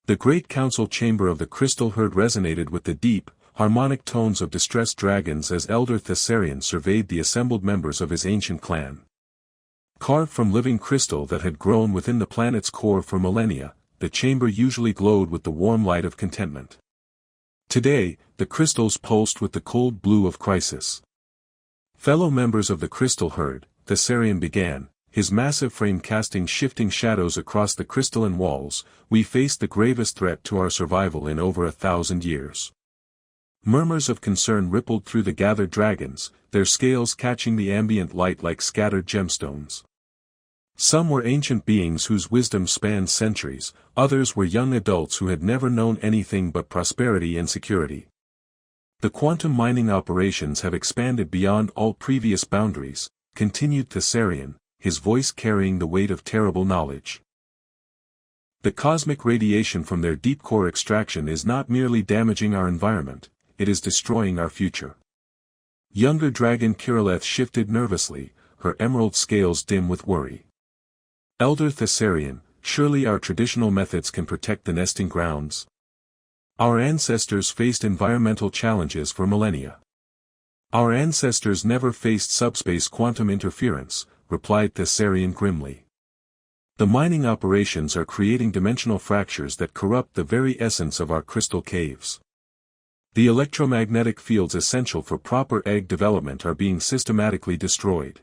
The great council chamber of the crystal herd resonated with the deep, harmonic tones of distressed dragons as Elder Thessarian surveyed the assembled members of his ancient clan. Carved from living crystal that had grown within the planet's core for millennia, the chamber usually glowed with the warm light of contentment. Today, the crystals pulsed with the cold blue of crisis. Fellow members of the crystal herd, Thessarian began, his massive frame casting shifting shadows across the crystalline walls, we faced the gravest threat to our survival in over 1,000 years. Murmurs of concern rippled through the gathered dragons, their scales catching the ambient light like scattered gemstones. Some were ancient beings whose wisdom spanned centuries, others were young adults who had never known anything but prosperity and security. The quantum mining operations have expanded beyond all previous boundaries, continued Thessarian, his voice carrying the weight of terrible knowledge. The cosmic radiation from their deep core extraction is not merely damaging our environment, it is destroying our future. Younger dragon Kirilleth shifted nervously, her emerald scales dim with worry. Elder Thessarian, surely our traditional methods can protect the nesting grounds? Our ancestors faced environmental challenges for millennia. Our ancestors never faced subspace quantum interference, replied Thessarian grimly. The mining operations are creating dimensional fractures that corrupt the very essence of our crystal caves. The electromagnetic fields essential for proper egg development are being systematically destroyed.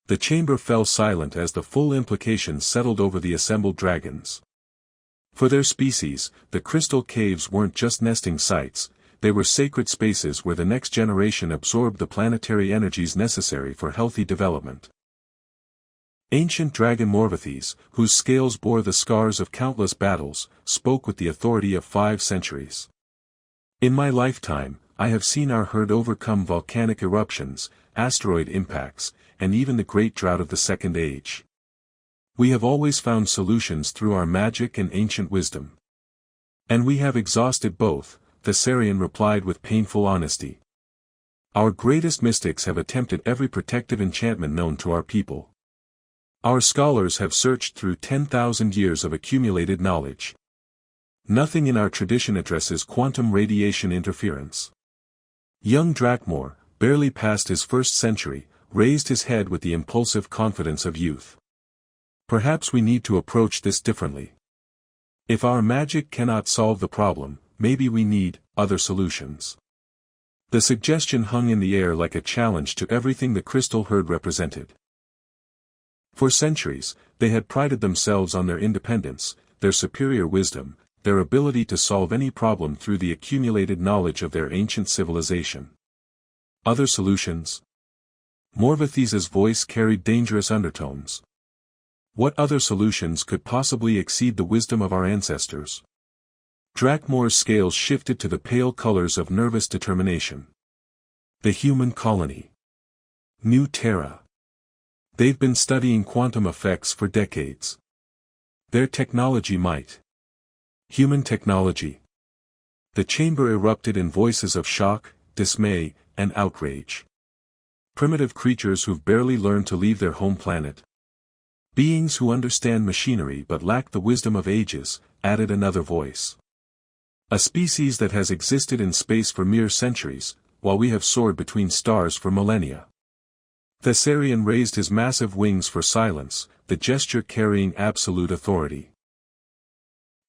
The chamber fell silent as the full implications settled over the assembled dragons. For their species, the crystal caves weren't just nesting sites, they were sacred spaces where the next generation absorbed the planetary energies necessary for healthy development. Ancient dragon Morvathes, whose scales bore the scars of countless battles, spoke with the authority of 5 centuries. In my lifetime, I have seen our herd overcome volcanic eruptions, asteroid impacts, and even the great drought of the Second Age. We have always found solutions through our magic and ancient wisdom. And we have exhausted both, Thessarian replied with painful honesty. Our greatest mystics have attempted every protective enchantment known to our people. Our scholars have searched through 10,000 years of accumulated knowledge. Nothing in our tradition addresses quantum radiation interference. Young Drakmor, barely past his first century, raised his head with the impulsive confidence of youth. Perhaps we need to approach this differently. If our magic cannot solve the problem, maybe we need other solutions. The suggestion hung in the air like a challenge to everything the crystal herd represented. For centuries, they had prided themselves on their independence, their superior wisdom, their ability to solve any problem through the accumulated knowledge of their ancient civilization. Other solutions? Morvathes's voice carried dangerous undertones. What other solutions could possibly exceed the wisdom of our ancestors? Drakmor's scales shifted to the pale colors of nervous determination. The human colony. New Terra. They've been studying quantum effects for decades. Their technology might. Human technology. The chamber erupted in voices of shock, dismay, and outrage. Primitive creatures who've barely learned to leave their home planet. Beings who understand machinery but lack the wisdom of ages, added another voice. A species that has existed in space for mere centuries, while we have soared between stars for millennia. Thessarian raised his massive wings for silence, the gesture carrying absolute authority.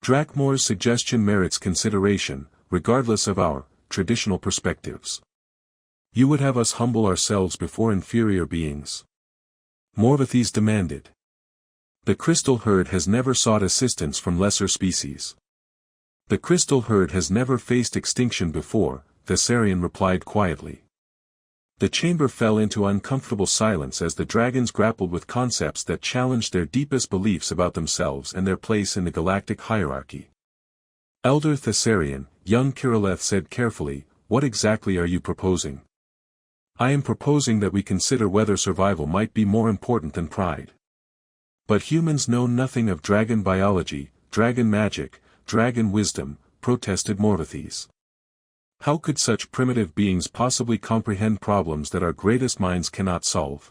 Drakmor's suggestion merits consideration, regardless of our traditional perspectives. You would have us humble ourselves before inferior beings? Morvathes demanded. The crystal herd has never sought assistance from lesser species. The crystal herd has never faced extinction before, Thessarian replied quietly. The chamber fell into uncomfortable silence as the dragons grappled with concepts that challenged their deepest beliefs about themselves and their place in the galactic hierarchy. Elder Thessarian, young Kirilleth said carefully, "What exactly are you proposing?" "I am proposing that we consider whether survival might be more important than pride." "But humans know nothing of dragon biology, dragon magic, dragon wisdom," protested Morvathes. "How could such primitive beings possibly comprehend problems that our greatest minds cannot solve?"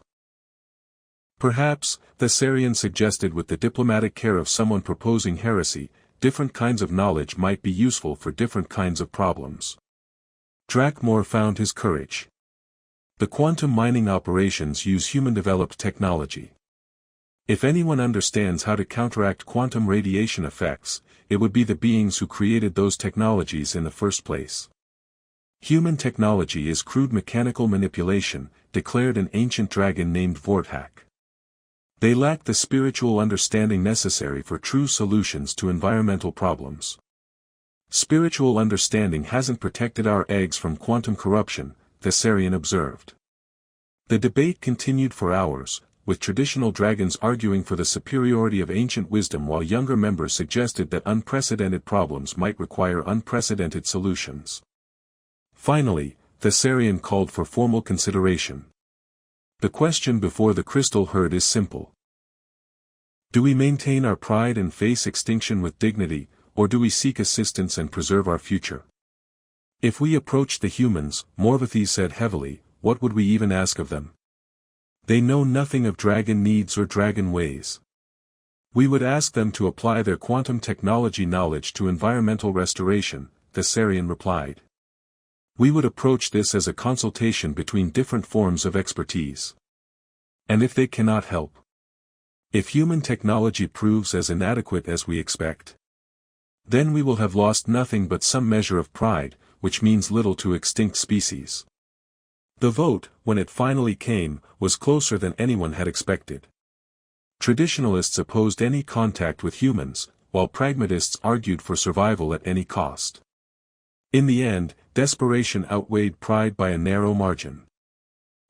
"Perhaps," Thessarian suggested with the diplomatic care of someone proposing heresy, different kinds of knowledge might be useful for different kinds of problems. Drakmore found his courage. The quantum mining operations use human-developed technology. If anyone understands how to counteract quantum radiation effects, it would be the beings who created those technologies in the first place. Human technology is crude mechanical manipulation, declared an ancient dragon named Vorthak. They lack the spiritual understanding necessary for true solutions to environmental problems. Spiritual understanding hasn't protected our eggs from quantum corruption, Thessarian observed. The debate continued for hours, with traditional dragons arguing for the superiority of ancient wisdom while younger members suggested that unprecedented problems might require unprecedented solutions. Finally, Thessarian called for formal consideration. The question before the crystal herd is simple. Do we maintain our pride and face extinction with dignity, or do we seek assistance and preserve our future? If we approached the humans, Morvathy said heavily, what would we even ask of them? They know nothing of dragon needs or dragon ways. We would ask them to apply their quantum technology knowledge to environmental restoration, Thessarian replied. We would approach this as a consultation between different forms of expertise. And if they cannot help? If human technology proves as inadequate as we expect? Then we will have lost nothing but some measure of pride, which means little to extinct species. The vote, when it finally came, was closer than anyone had expected. Traditionalists opposed any contact with humans, while pragmatists argued for survival at any cost. In the end, desperation outweighed pride by a narrow margin.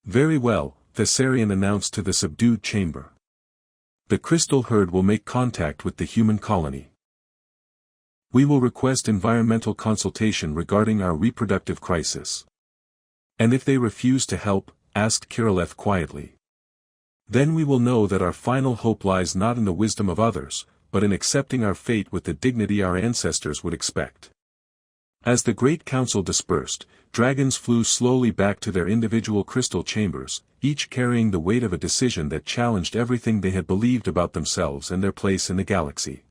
Very well, Thessarian announced to the subdued chamber. The crystal herd will make contact with the human colony. We will request environmental consultation regarding our reproductive crisis. And if they refuse to help, asked Kirilleth quietly. Then we will know that our final hope lies not in the wisdom of others, but in accepting our fate with the dignity our ancestors would expect. As the Great Council dispersed, dragons flew slowly back to their individual crystal chambers, each carrying the weight of a decision that challenged everything they had believed about themselves and their place in the galaxy.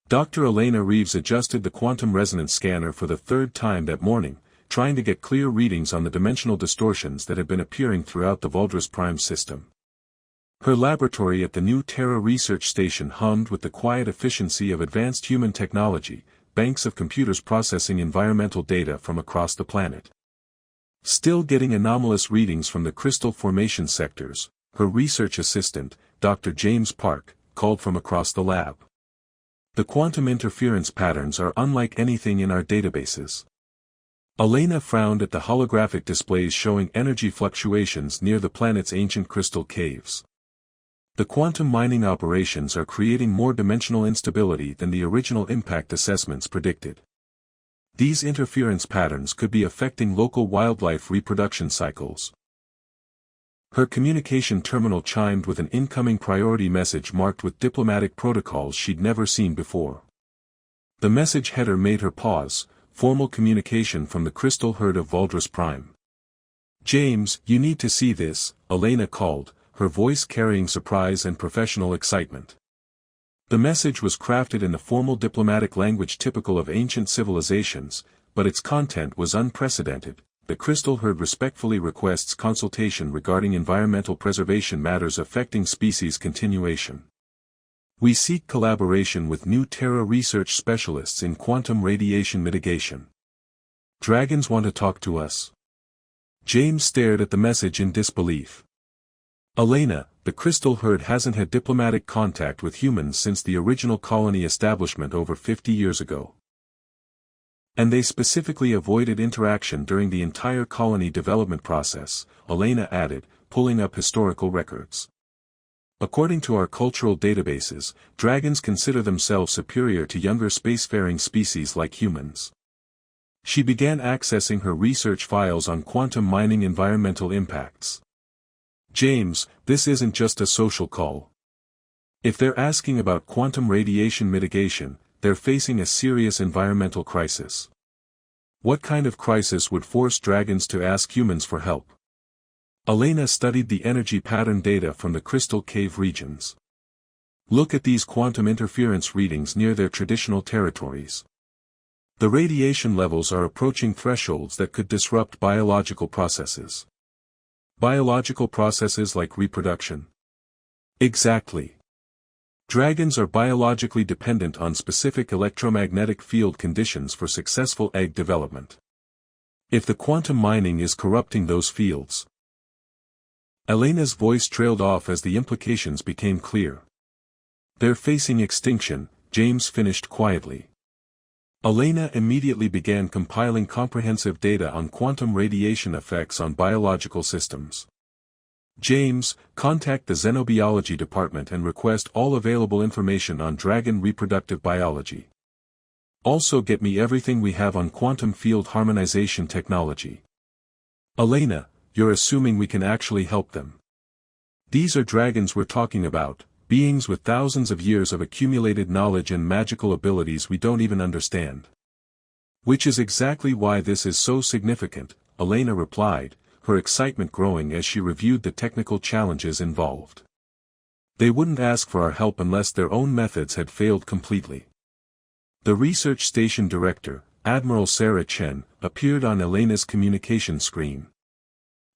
Dr. Elena Reeves adjusted the quantum resonance scanner for the third time that morning, trying to get clear readings on the dimensional distortions that had been appearing throughout the Voldras Prime system. Her laboratory at the new Terra research station hummed with the quiet efficiency of advanced human technology, banks of computers processing environmental data from across the planet. Still getting anomalous readings from the crystal formation sectors, her research assistant, Dr. James Park, called from across the lab. The quantum interference patterns are unlike anything in our databases. Elena frowned at the holographic displays showing energy fluctuations near the planet's ancient crystal caves. The quantum mining operations are creating more dimensional instability than the original impact assessments predicted. These interference patterns could be affecting local wildlife reproduction cycles. Her communication terminal chimed with an incoming priority message marked with diplomatic protocols she'd never seen before. The message header made her pause, formal communication from the crystal herd of Voldras Prime. James, you need to see this, Elena called, her voice carrying surprise and professional excitement. The message was crafted in the formal diplomatic language typical of ancient civilizations, but its content was unprecedented. The crystal herd respectfully requests consultation regarding environmental preservation matters affecting species continuation. We seek collaboration with new Terra research specialists in quantum radiation mitigation. Dragons want to talk to us. James stared at the message in disbelief. Elena, the crystal herd hasn't had diplomatic contact with humans since the original colony establishment over 50 years ago. And they specifically avoided interaction during the entire colony development process, Elena added, pulling up historical records. According to our cultural databases, dragons consider themselves superior to younger spacefaring species like humans. She began accessing her research files on quantum mining environmental impacts. James, this isn't just a social call. If they're asking about quantum radiation mitigation, they're facing a serious environmental crisis. What kind of crisis would force dragons to ask humans for help? Elena studied the energy pattern data from the crystal cave regions. Look at these quantum interference readings near their traditional territories. The radiation levels are approaching thresholds that could disrupt biological processes. Biological processes like reproduction. Exactly. Dragons are biologically dependent on specific electromagnetic field conditions for successful egg development. If the quantum mining is corrupting those fields. Elena's voice trailed off as the implications became clear. They're facing extinction, James finished quietly. Elena immediately began compiling comprehensive data on quantum radiation effects on biological systems. James, contact the Xenobiology department and request all available information on dragon reproductive biology. Also get me everything we have on quantum field harmonization technology. Elena, you're assuming we can actually help them. These are dragons we're talking about, beings with thousands of years of accumulated knowledge and magical abilities we don't even understand. Which is exactly why this is so significant, Elena replied, her excitement growing as she reviewed the technical challenges involved. They wouldn't ask for our help unless their own methods had failed completely. The research station director, Admiral Sarah Chen, appeared on Elena's communication screen.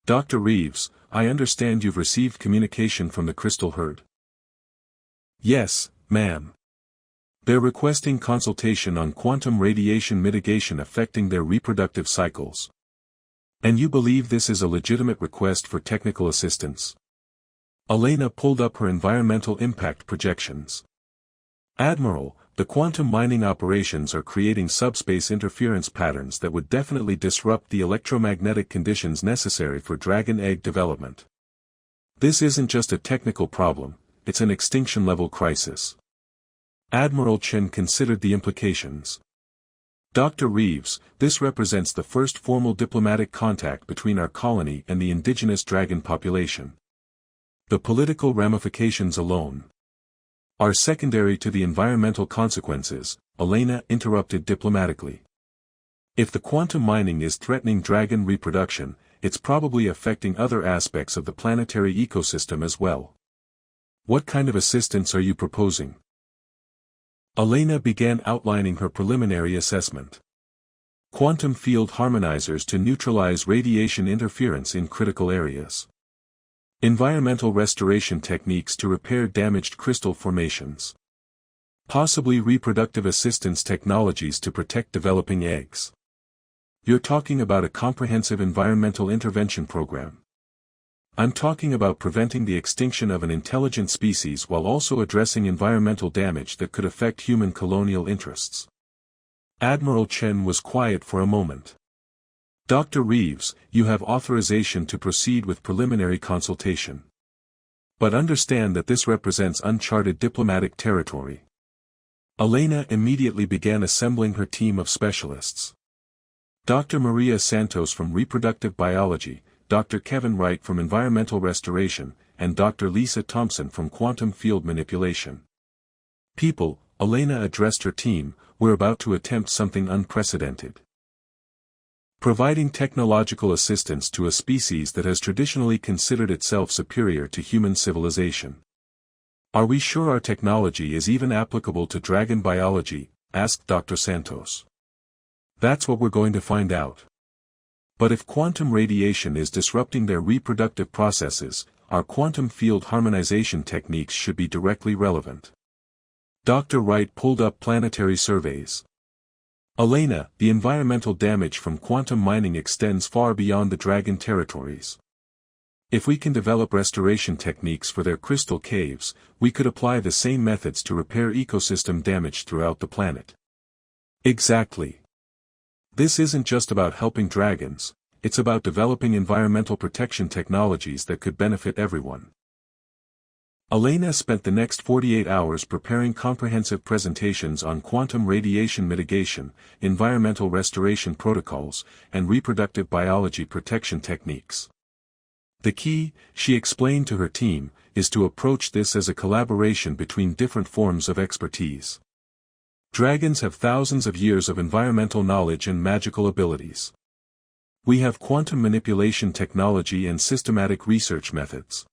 Dr. Reeves, I understand you've received communication from the crystal herd. Yes, ma'am. They're requesting consultation on quantum radiation mitigation affecting their reproductive cycles. And you believe this is a legitimate request for technical assistance? Elena pulled up her environmental impact projections. Admiral, the quantum mining operations are creating subspace interference patterns that would definitely disrupt the electromagnetic conditions necessary for dragon egg development. This isn't just a technical problem, it's an extinction-level crisis. Admiral Chen considered the implications. Dr. Reeves, this represents the first formal diplomatic contact between our colony and the indigenous dragon population. The political ramifications alone are secondary to the environmental consequences, Elena interrupted diplomatically. If the quantum mining is threatening dragon reproduction, it's probably affecting other aspects of the planetary ecosystem as well. What kind of assistance are you proposing? Elena began outlining her preliminary assessment. Quantum field harmonizers to neutralize radiation interference in critical areas. Environmental restoration techniques to repair damaged crystal formations. Possibly reproductive assistance technologies to protect developing eggs. You're talking about a comprehensive environmental intervention program. I'm talking about preventing the extinction of an intelligent species while also addressing environmental damage that could affect human colonial interests. Admiral Chen was quiet for a moment. Dr. Reeves, you have authorization to proceed with preliminary consultation. But understand that this represents uncharted diplomatic territory. Elena immediately began assembling her team of specialists. Dr. Maria Santos from reproductive biology, Dr. Kevin Wright from environmental restoration, and Dr. Lisa Thompson from quantum field manipulation. People, Elena addressed her team, we're about to attempt something unprecedented. Providing technological assistance to a species that has traditionally considered itself superior to human civilization. Are we sure our technology is even applicable to dragon biology? Asked Dr. Santos. That's what we're going to find out. But if quantum radiation is disrupting their reproductive processes, our quantum field harmonization techniques should be directly relevant. Dr. Wright pulled up planetary surveys. Elena, the environmental damage from quantum mining extends far beyond the dragon territories. If we can develop restoration techniques for their crystal caves, we could apply the same methods to repair ecosystem damage throughout the planet. Exactly. This isn't just about helping dragons, it's about developing environmental protection technologies that could benefit everyone. Elena spent the next 48 hours preparing comprehensive presentations on quantum radiation mitigation, environmental restoration protocols, and reproductive biology protection techniques. The key, she explained to her team, is to approach this as a collaboration between different forms of expertise. Dragons have thousands of years of environmental knowledge and magical abilities. We have quantum manipulation technology and systematic research methods.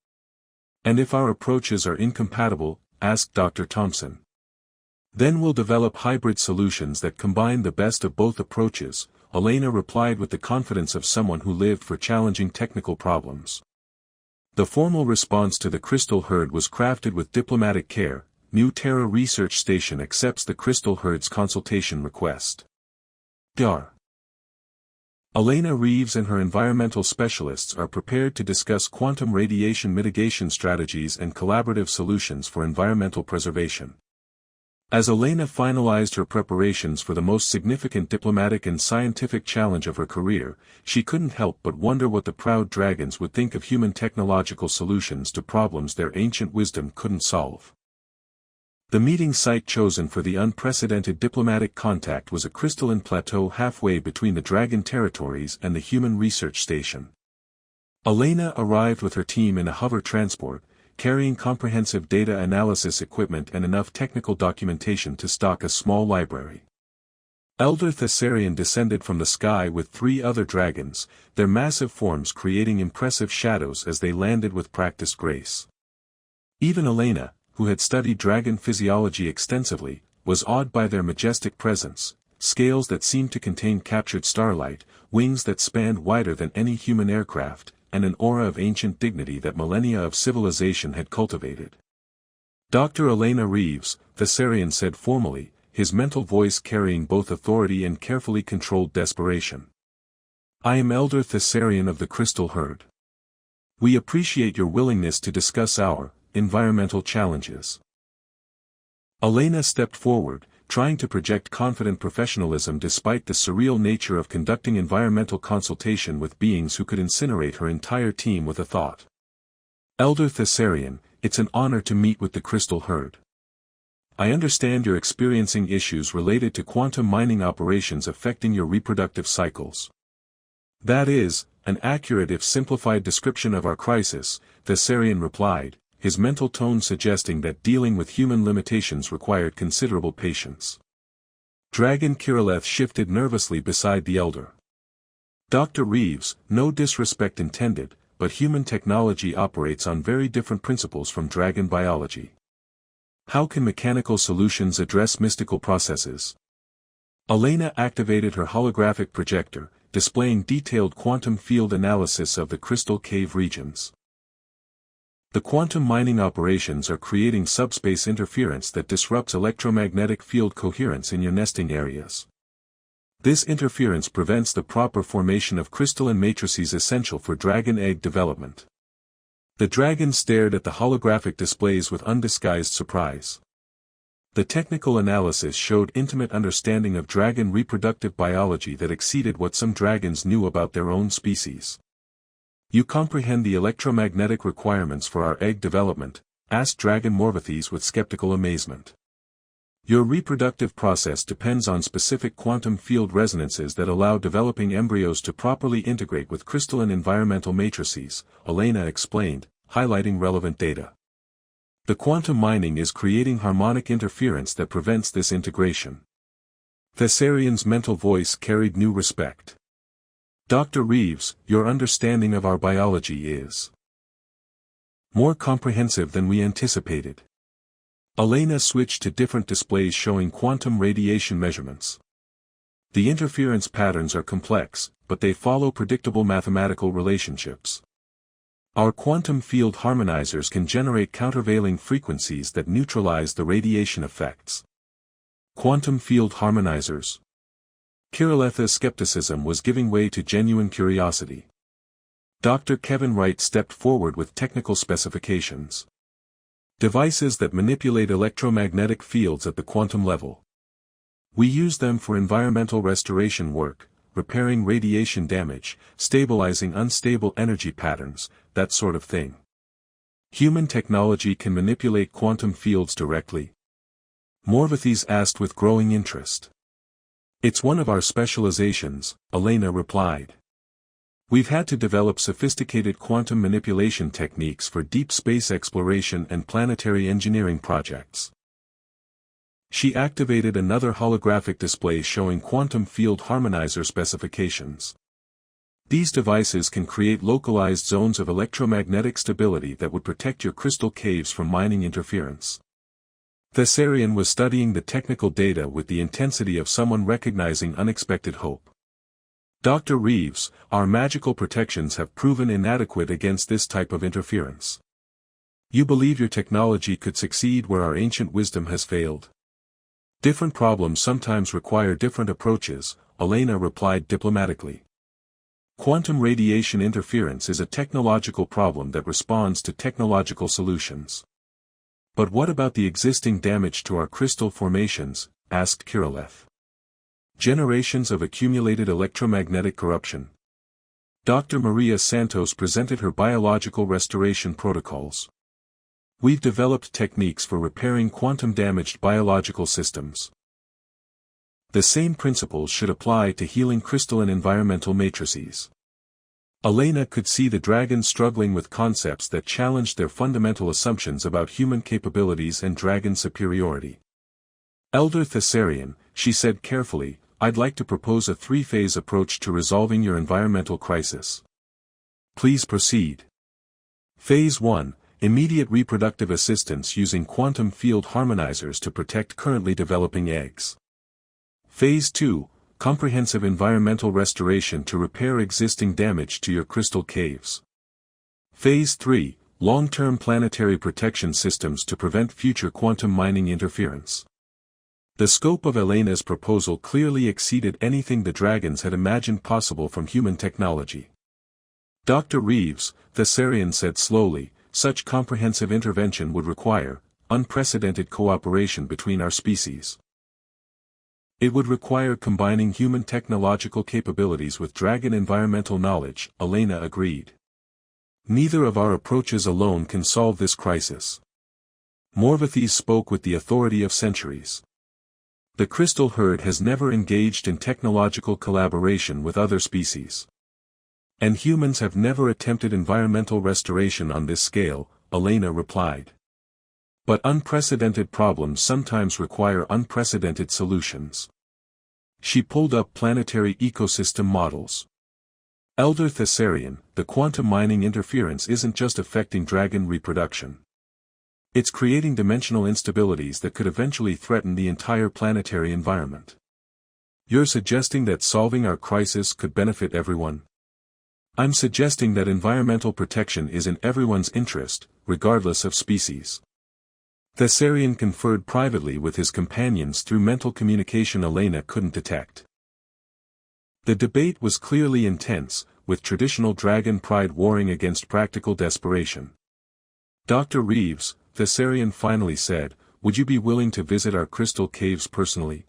And if our approaches are incompatible, asked Dr. Thompson. Then we'll develop hybrid solutions that combine the best of both approaches, Elena replied with the confidence of someone who lived for challenging technical problems. The formal response to the crystal herd was crafted with diplomatic care. New Terra Research Station accepts the crystal herd's consultation request. Dar. Elena Reeves and her environmental specialists are prepared to discuss quantum radiation mitigation strategies and collaborative solutions for environmental preservation. As Elena finalized her preparations for the most significant diplomatic and scientific challenge of her career, she couldn't help but wonder what the proud dragons would think of human technological solutions to problems their ancient wisdom couldn't solve. The meeting site chosen for the unprecedented diplomatic contact was a crystalline plateau halfway between the dragon territories and the human research station. Elena arrived with her team in a hover transport, carrying comprehensive data analysis equipment and enough technical documentation to stock a small library. Elder Thessarian descended from the sky with 3 other dragons, their massive forms creating impressive shadows as they landed with practiced grace. Even Elena, who had studied dragon physiology extensively, was awed by their majestic presence, scales that seemed to contain captured starlight, wings that spanned wider than any human aircraft, and an aura of ancient dignity that millennia of civilization had cultivated. Dr. Elena Reeves, Thessarian said formally, his mental voice carrying both authority and carefully controlled desperation. I am Elder Thessarian of the Crystal Herd. We appreciate your willingness to discuss our environmental challenges. Elena stepped forward, trying to project confident professionalism despite the surreal nature of conducting environmental consultation with beings who could incinerate her entire team with a thought. Elder Thessarian, it's an honor to meet with the Crystal Herd. I understand you're experiencing issues related to quantum mining operations affecting your reproductive cycles. That is, an accurate if simplified description of our crisis, Thessarian replied, his mental tone suggesting that dealing with human limitations required considerable patience. Dragon Kirilleth shifted nervously beside the elder. Dr. Reeves, no disrespect intended, but human technology operates on very different principles from dragon biology. How can mechanical solutions address mystical processes? Elena activated her holographic projector, displaying detailed quantum field analysis of the crystal cave regions. The quantum mining operations are creating subspace interference that disrupts electromagnetic field coherence in your nesting areas. This interference prevents the proper formation of crystalline matrices essential for dragon egg development. The dragon stared at the holographic displays with undisguised surprise. The technical analysis showed intimate understanding of dragon reproductive biology that exceeded what some dragons knew about their own species. You comprehend the electromagnetic requirements for our egg development, asked Dragon Morvathes with skeptical amazement. Your reproductive process depends on specific quantum field resonances that allow developing embryos to properly integrate with crystalline environmental matrices, Elena explained, highlighting relevant data. The quantum mining is creating harmonic interference that prevents this integration. Thessarian's mental voice carried new respect. Dr. Reeves, your understanding of our biology is more comprehensive than we anticipated. Elena switched to different displays showing quantum radiation measurements. The interference patterns are complex, but they follow predictable mathematical relationships. Our quantum field harmonizers can generate countervailing frequencies that neutralize the radiation effects. Quantum field harmonizers. Kirilletha's skepticism was giving way to genuine curiosity. Dr. Kevin Wright stepped forward with technical specifications. Devices that manipulate electromagnetic fields at the quantum level. We use them for environmental restoration work, repairing radiation damage, stabilizing unstable energy patterns, that sort of thing. Human technology can manipulate quantum fields directly? Morvathes asked with growing interest. It's one of our specializations, Elena replied. We've had to develop sophisticated quantum manipulation techniques for deep space exploration and planetary engineering projects. She activated another holographic display showing quantum field harmonizer specifications. These devices can create localized zones of electromagnetic stability that would protect your crystal caves from mining interference. Thessarian was studying the technical data with the intensity of someone recognizing unexpected hope. Dr. Reeves, our magical protections have proven inadequate against this type of interference. You believe your technology could succeed where our ancient wisdom has failed? Different problems sometimes require different approaches, Elena replied diplomatically. Quantum radiation interference is a technological problem that responds to technological solutions. But what about the existing damage to our crystal formations? Asked Kirilev. Generations of accumulated electromagnetic corruption. Dr. Maria Santos presented her biological restoration protocols. We've developed techniques for repairing quantum-damaged biological systems. The same principles should apply to healing crystalline environmental matrices. Elena could see the dragons struggling with concepts that challenged their fundamental assumptions about human capabilities and dragon superiority. Elder Thessarian, she said carefully, I'd like to propose a three-phase approach to resolving your environmental crisis. Please proceed. Phase 1. Immediate reproductive assistance using quantum field harmonizers to protect currently developing eggs. Phase 2. Comprehensive environmental restoration to repair existing damage to your crystal caves. Phase 3. Long-term planetary protection systems to prevent future quantum mining interference. The scope of Elena's proposal clearly exceeded anything the dragons had imagined possible from human technology. Dr. Reeves, Thessarian said slowly, such comprehensive intervention would require unprecedented cooperation between our species. It would require combining human technological capabilities with dragon environmental knowledge, Elena agreed. Neither of our approaches alone can solve this crisis. Morvathes spoke with the authority of centuries. The crystal herd has never engaged in technological collaboration with other species. And humans have never attempted environmental restoration on this scale, Elena replied. But unprecedented problems sometimes require unprecedented solutions. She pulled up planetary ecosystem models. Elder Thessarian, the quantum mining interference isn't just affecting dragon reproduction. It's creating dimensional instabilities that could eventually threaten the entire planetary environment. You're suggesting that solving our crisis could benefit everyone? I'm suggesting that environmental protection is in everyone's interest, regardless of species. Thessarian conferred privately with his companions through mental communication Elena couldn't detect. The debate was clearly intense, with traditional dragon pride warring against practical desperation. Dr. Reeves, Thessarian finally said, would you be willing to visit our crystal caves personally?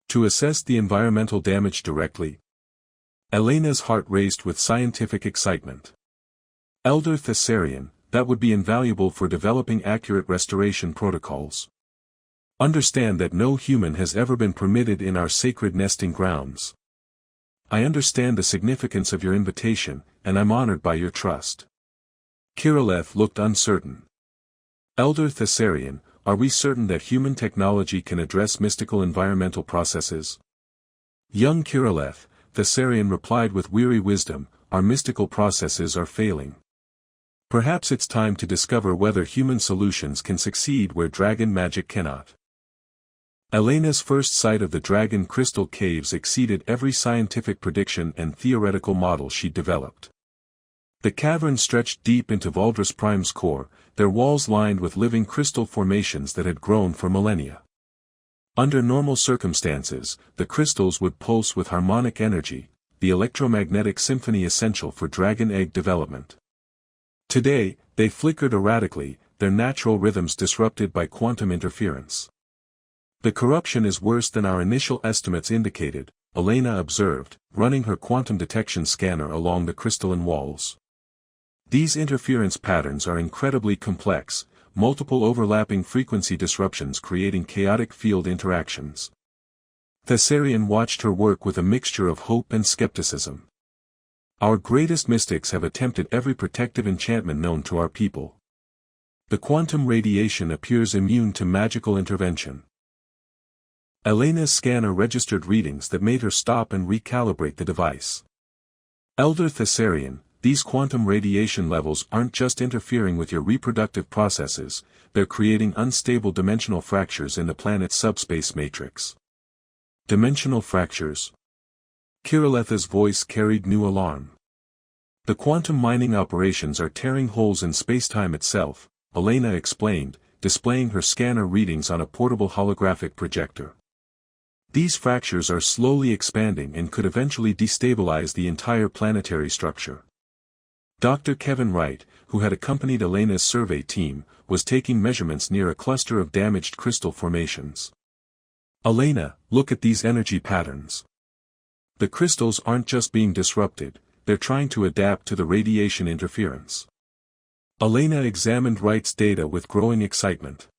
To assess the environmental damage directly? Elena's heart raced with scientific excitement. Elder Thessarian, that would be invaluable for developing accurate restoration protocols. Understand that no human has ever been permitted in our sacred nesting grounds. I understand the significance of your invitation, and I'm honored by your trust. Kirilev looked uncertain. Elder Thessarian, are we certain that human technology can address mystical environmental processes? Young Kirilev, Thessarian replied with weary wisdom, our mystical processes are failing. Perhaps it's time to discover whether human solutions can succeed where dragon magic cannot. Elena's first sight of the dragon crystal caves exceeded every scientific prediction and theoretical model she'd developed. The caverns stretched deep into Valdris Prime's core, their walls lined with living crystal formations that had grown for millennia. Under normal circumstances, the crystals would pulse with harmonic energy, the electromagnetic symphony essential for dragon egg development. Today, they flickered erratically, their natural rhythms disrupted by quantum interference. The corruption is worse than our initial estimates indicated, Elena observed, running her quantum detection scanner along the crystalline walls. These interference patterns are incredibly complex, multiple overlapping frequency disruptions creating chaotic field interactions. Thessarian watched her work with a mixture of hope and skepticism. Our greatest mystics have attempted every protective enchantment known to our people. The quantum radiation appears immune to magical intervention. Elena's scanner registered readings that made her stop and recalibrate the device. Elder Thessarian, these quantum radiation levels aren't just interfering with your reproductive processes, they're creating unstable dimensional fractures in the planet's subspace matrix. Dimensional fractures. Kiriletha's voice carried new alarm. The quantum mining operations are tearing holes in spacetime itself, Elena explained, displaying her scanner readings on a portable holographic projector. These fractures are slowly expanding and could eventually destabilize the entire planetary structure. Dr. Kevin Wright, who had accompanied Elena's survey team, was taking measurements near a cluster of damaged crystal formations. Elena, look at these energy patterns. The crystals aren't just being disrupted, they're trying to adapt to the radiation interference. Elena examined Wright's data with growing excitement.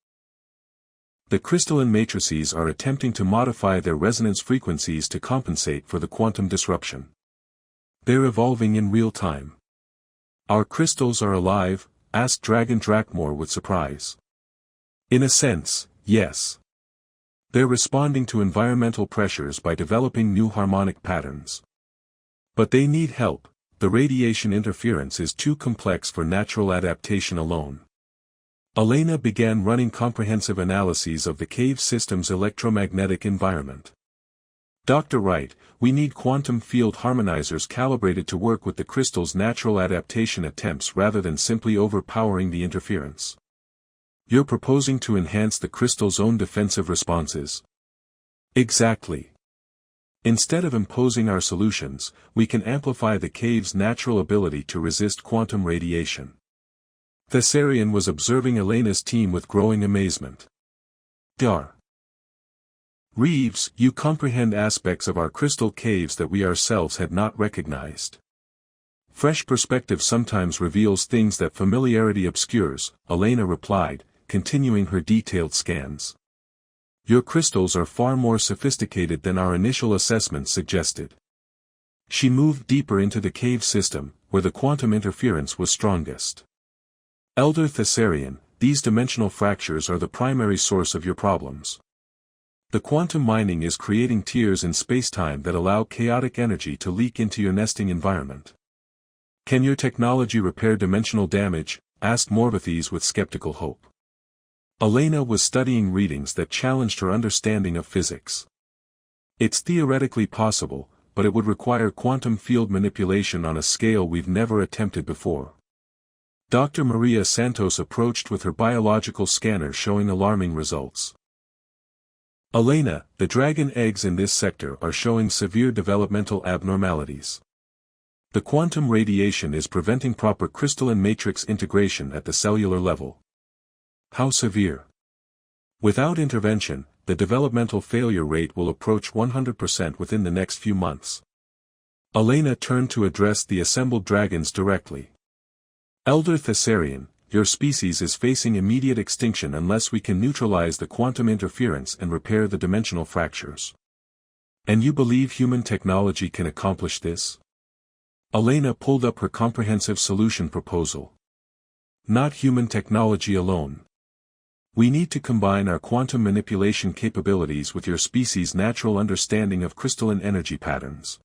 The crystalline matrices are attempting to modify their resonance frequencies to compensate for the quantum disruption. They're evolving in real time. Our crystals are alive? Asked Dragon Drakmor with surprise. In a sense, yes. They're responding to environmental pressures by developing new harmonic patterns. But they need help, the radiation interference is too complex for natural adaptation alone. Elena began running comprehensive analyses of the cave system's electromagnetic environment. Dr. Wright, we need quantum field harmonizers calibrated to work with the crystal's natural adaptation attempts rather than simply overpowering the interference. You're proposing to enhance the crystal's own defensive responses? Exactly. Instead of imposing our solutions, we can amplify the cave's natural ability to resist quantum radiation. Thessarian was observing Elena's team with growing amazement. Dr. Reeves, you comprehend aspects of our crystal caves that we ourselves had not recognized. Fresh perspective sometimes reveals things that familiarity obscures, Elena replied, continuing her detailed scans. Your crystals are far more sophisticated than our initial assessment suggested. She moved deeper into the cave system, where the quantum interference was strongest. Elder Thessarian, these dimensional fractures are the primary source of your problems. The quantum mining is creating tears in spacetime that allow chaotic energy to leak into your nesting environment. Can your technology repair dimensional damage? Asked Morvathes with skeptical hope. Elena was studying readings that challenged her understanding of physics. It's theoretically possible, but it would require quantum field manipulation on a scale we've never attempted before. Dr. Maria Santos approached with her biological scanner showing alarming results. Elena, the dragon eggs in this sector are showing severe developmental abnormalities. The quantum radiation is preventing proper crystalline matrix integration at the cellular level. How severe? Without intervention, the developmental failure rate will approach 100% within the next few months. Elena turned to address the assembled dragons directly. Elder Thessarian, your species is facing immediate extinction unless we can neutralize the quantum interference and repair the dimensional fractures. And you believe human technology can accomplish this? Elena pulled up her comprehensive solution proposal. Not human technology alone. We need to combine our quantum manipulation capabilities with your species' natural understanding of crystalline energy patterns.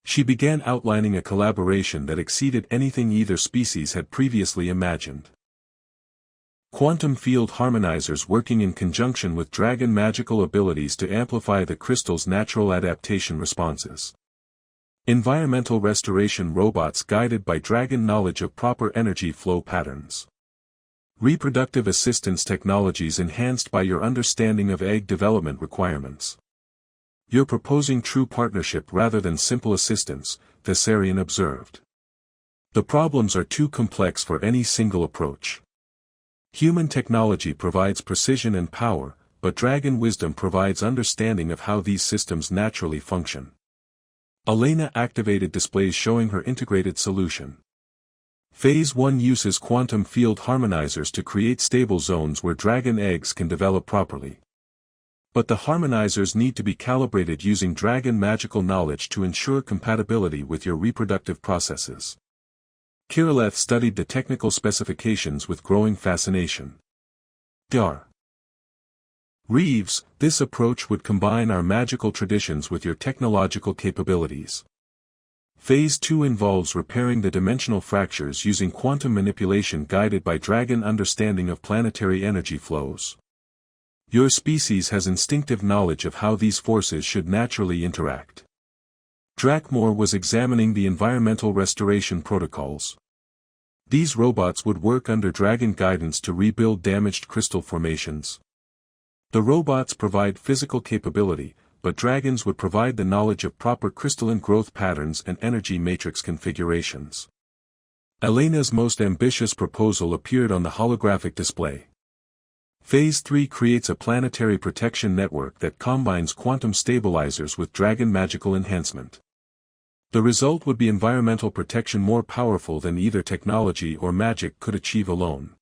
She began outlining a collaboration that exceeded anything either species had previously imagined. Quantum field harmonizers working in conjunction with dragon magical abilities to amplify the crystal's natural adaptation responses. Environmental restoration robots guided by dragon knowledge of proper energy flow patterns. Reproductive assistance technologies enhanced by your understanding of egg development requirements. You're proposing true partnership rather than simple assistance, Thessarian observed. The problems are too complex for any single approach. Human technology provides precision and power, but dragon wisdom provides understanding of how these systems naturally function. Elena activated displays showing her integrated solution. Phase 1 uses quantum field harmonizers to create stable zones where dragon eggs can develop properly. But the harmonizers need to be calibrated using dragon magical knowledge to ensure compatibility with your reproductive processes. Kirileth studied the technical specifications with growing fascination. Dr. Reeves, this approach would combine our magical traditions with your technological capabilities. Phase 2 involves repairing the dimensional fractures using quantum manipulation guided by Dragon understanding of planetary energy flows. Your species has instinctive knowledge of how these forces should naturally interact. Drakmore was examining the environmental restoration protocols. These robots would work under Dragon guidance to rebuild damaged crystal formations. The robots provide physical capability, but Dragons would provide the knowledge of proper crystalline growth patterns and energy matrix configurations. Elena's most ambitious proposal appeared on the holographic display. Phase 3 creates a planetary protection network that combines quantum stabilizers with Dragon magical enhancement. The result would be environmental protection more powerful than either technology or magic could achieve alone.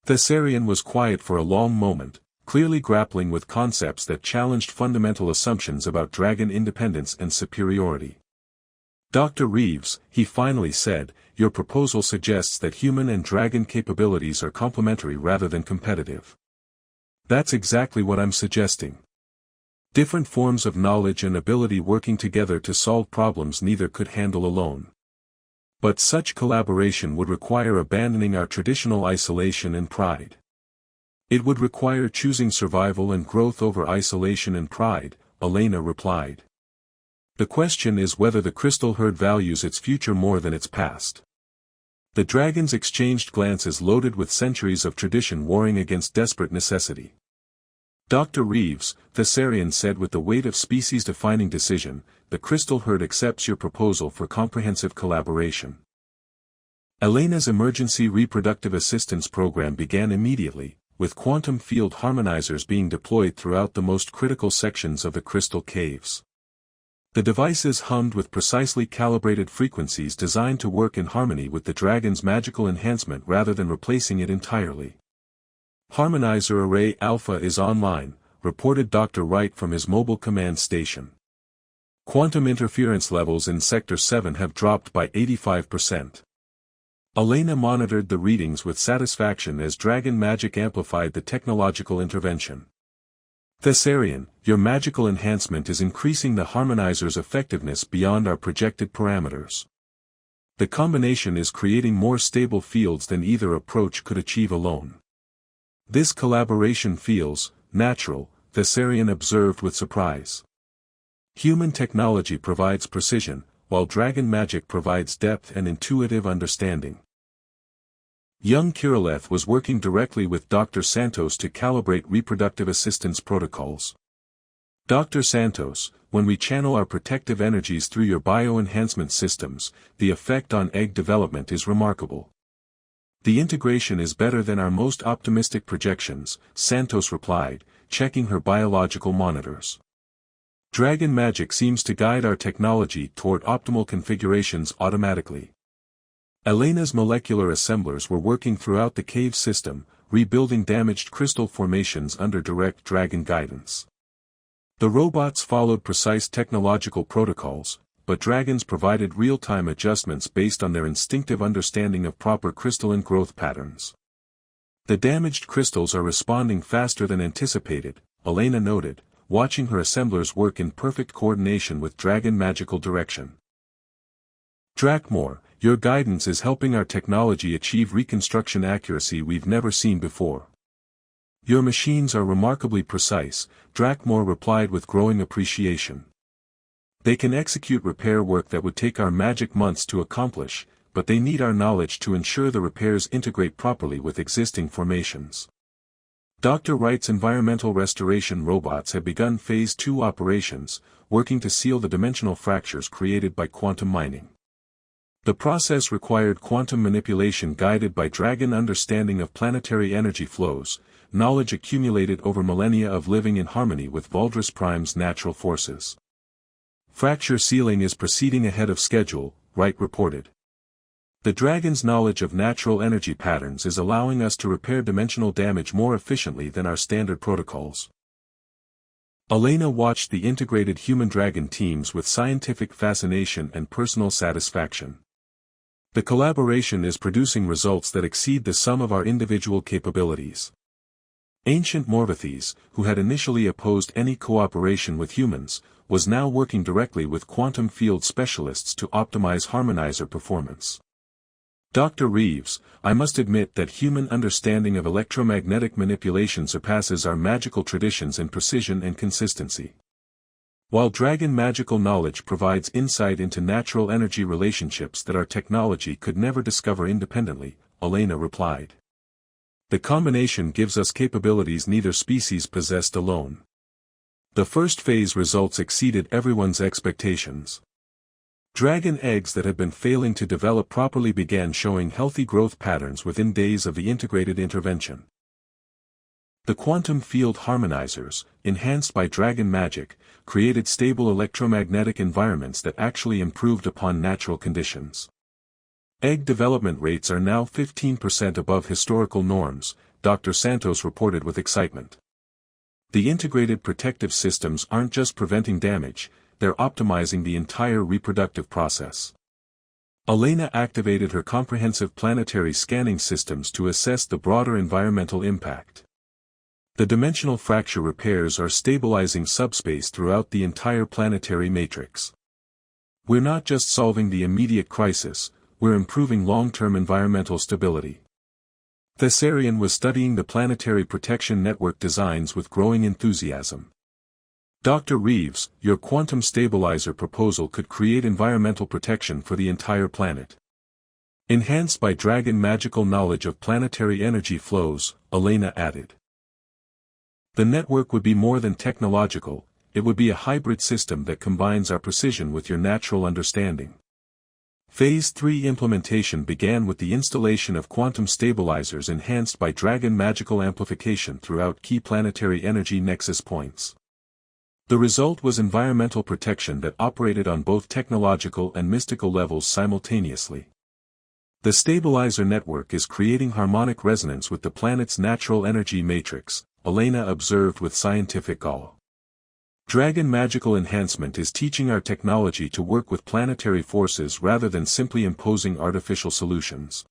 Thessarian was quiet for a long moment, clearly grappling with concepts that challenged fundamental assumptions about Dragon independence and superiority. Dr. Reeves, he finally said, your proposal suggests that human and Dragon capabilities are complementary rather than competitive. That's exactly what I'm suggesting. Different forms of knowledge and ability working together to solve problems neither could handle alone. But such collaboration would require abandoning our traditional isolation and pride. It would require choosing survival and growth over isolation and pride, Elena replied. The question is whether the crystal herd values its future more than its past. The Dragons exchanged glances loaded with centuries of tradition warring against desperate necessity. Dr. Reeves, Thessarian said with the weight of species-defining decision, the crystal herd accepts your proposal for comprehensive collaboration. Elena's emergency reproductive assistance program began immediately, with quantum field harmonizers being deployed throughout the most critical sections of the crystal caves. The devices hummed with precisely calibrated frequencies designed to work in harmony with the Dragon's magical enhancement rather than replacing it entirely. Harmonizer Array Alpha is online, reported Dr. Wright from his mobile command station. Quantum interference levels in Sector 7 have dropped by 85%. Elena monitored the readings with satisfaction as Dragon magic amplified the technological intervention. Thessarian, your magical enhancement is increasing the harmonizer's effectiveness beyond our projected parameters. The combination is creating more stable fields than either approach could achieve alone. This collaboration feels natural, Thessarian observed with surprise. Human technology provides precision, while Dragon magic provides depth and intuitive understanding. Young Kirilleth was working directly with Dr. Santos to calibrate reproductive assistance protocols. Dr. Santos, when we channel our protective energies through your bioenhancement systems, the effect on egg development is remarkable. The integration is better than our most optimistic projections, Santos replied, checking her biological monitors. Dragon magic seems to guide our technology toward optimal configurations automatically. Elena's molecular assemblers were working throughout the cave system, rebuilding damaged crystal formations under direct Dragon guidance. The robots followed precise technological protocols, but Dragons provided real-time adjustments based on their instinctive understanding of proper crystalline growth patterns. The damaged crystals are responding faster than anticipated, Elena noted, watching her assemblers work in perfect coordination with Dragon magical direction. Drakmore, your guidance is helping our technology achieve reconstruction accuracy we've never seen before. Your machines are remarkably precise, Drakmore replied with growing appreciation. They can execute repair work that would take our magic months to accomplish, but they need our knowledge to ensure the repairs integrate properly with existing formations. Dr. Wright's environmental restoration robots have begun Phase 2 operations, working to seal the dimensional fractures created by quantum mining. The process required quantum manipulation guided by Dragon understanding of planetary energy flows, knowledge accumulated over millennia of living in harmony with Valdris Prime's natural forces. Fracture sealing is proceeding ahead of schedule, Wright reported. The Dragon's knowledge of natural energy patterns is allowing us to repair dimensional damage more efficiently than our standard protocols. Elena watched the integrated human-dragon teams with scientific fascination and personal satisfaction. The collaboration is producing results that exceed the sum of our individual capabilities. Ancient Morvathes, who had initially opposed any cooperation with humans, was now working directly with quantum field specialists to optimize harmonizer performance. Dr. Reeves, I must admit that human understanding of electromagnetic manipulation surpasses our magical traditions in precision and consistency. While dragon magical knowledge provides insight into natural energy relationships that our technology could never discover independently, Elena replied. The combination gives us capabilities neither species possessed alone. The first phase results exceeded everyone's expectations. Dragon eggs that had been failing to develop properly began showing healthy growth patterns within days of the integrated intervention. The quantum field harmonizers, enhanced by dragon magic, created stable electromagnetic environments that actually improved upon natural conditions. Egg development rates are now 15% above historical norms, Dr. Santos reported with excitement. The integrated protective systems aren't just preventing damage, they're optimizing the entire reproductive process. Elena activated her comprehensive planetary scanning systems to assess the broader environmental impact. The dimensional fracture repairs are stabilizing subspace throughout the entire planetary matrix. We're not just solving the immediate crisis, we're improving long-term environmental stability. Thessarian was studying the planetary protection network designs with growing enthusiasm. Dr. Reeves, your quantum stabilizer proposal could create environmental protection for the entire planet. Enhanced by dragon magical knowledge of planetary energy flows, Elena added. The network would be more than technological, it would be a hybrid system that combines our precision with your natural understanding. Phase 3 implementation began with the installation of quantum stabilizers enhanced by dragon magical amplification throughout key planetary energy nexus points. The result was environmental protection that operated on both technological and mystical levels simultaneously. The stabilizer network is creating harmonic resonance with the planet's natural energy matrix, Elena observed with scientific awe. Dragon magical enhancement is teaching our technology to work with planetary forces rather than simply imposing artificial solutions.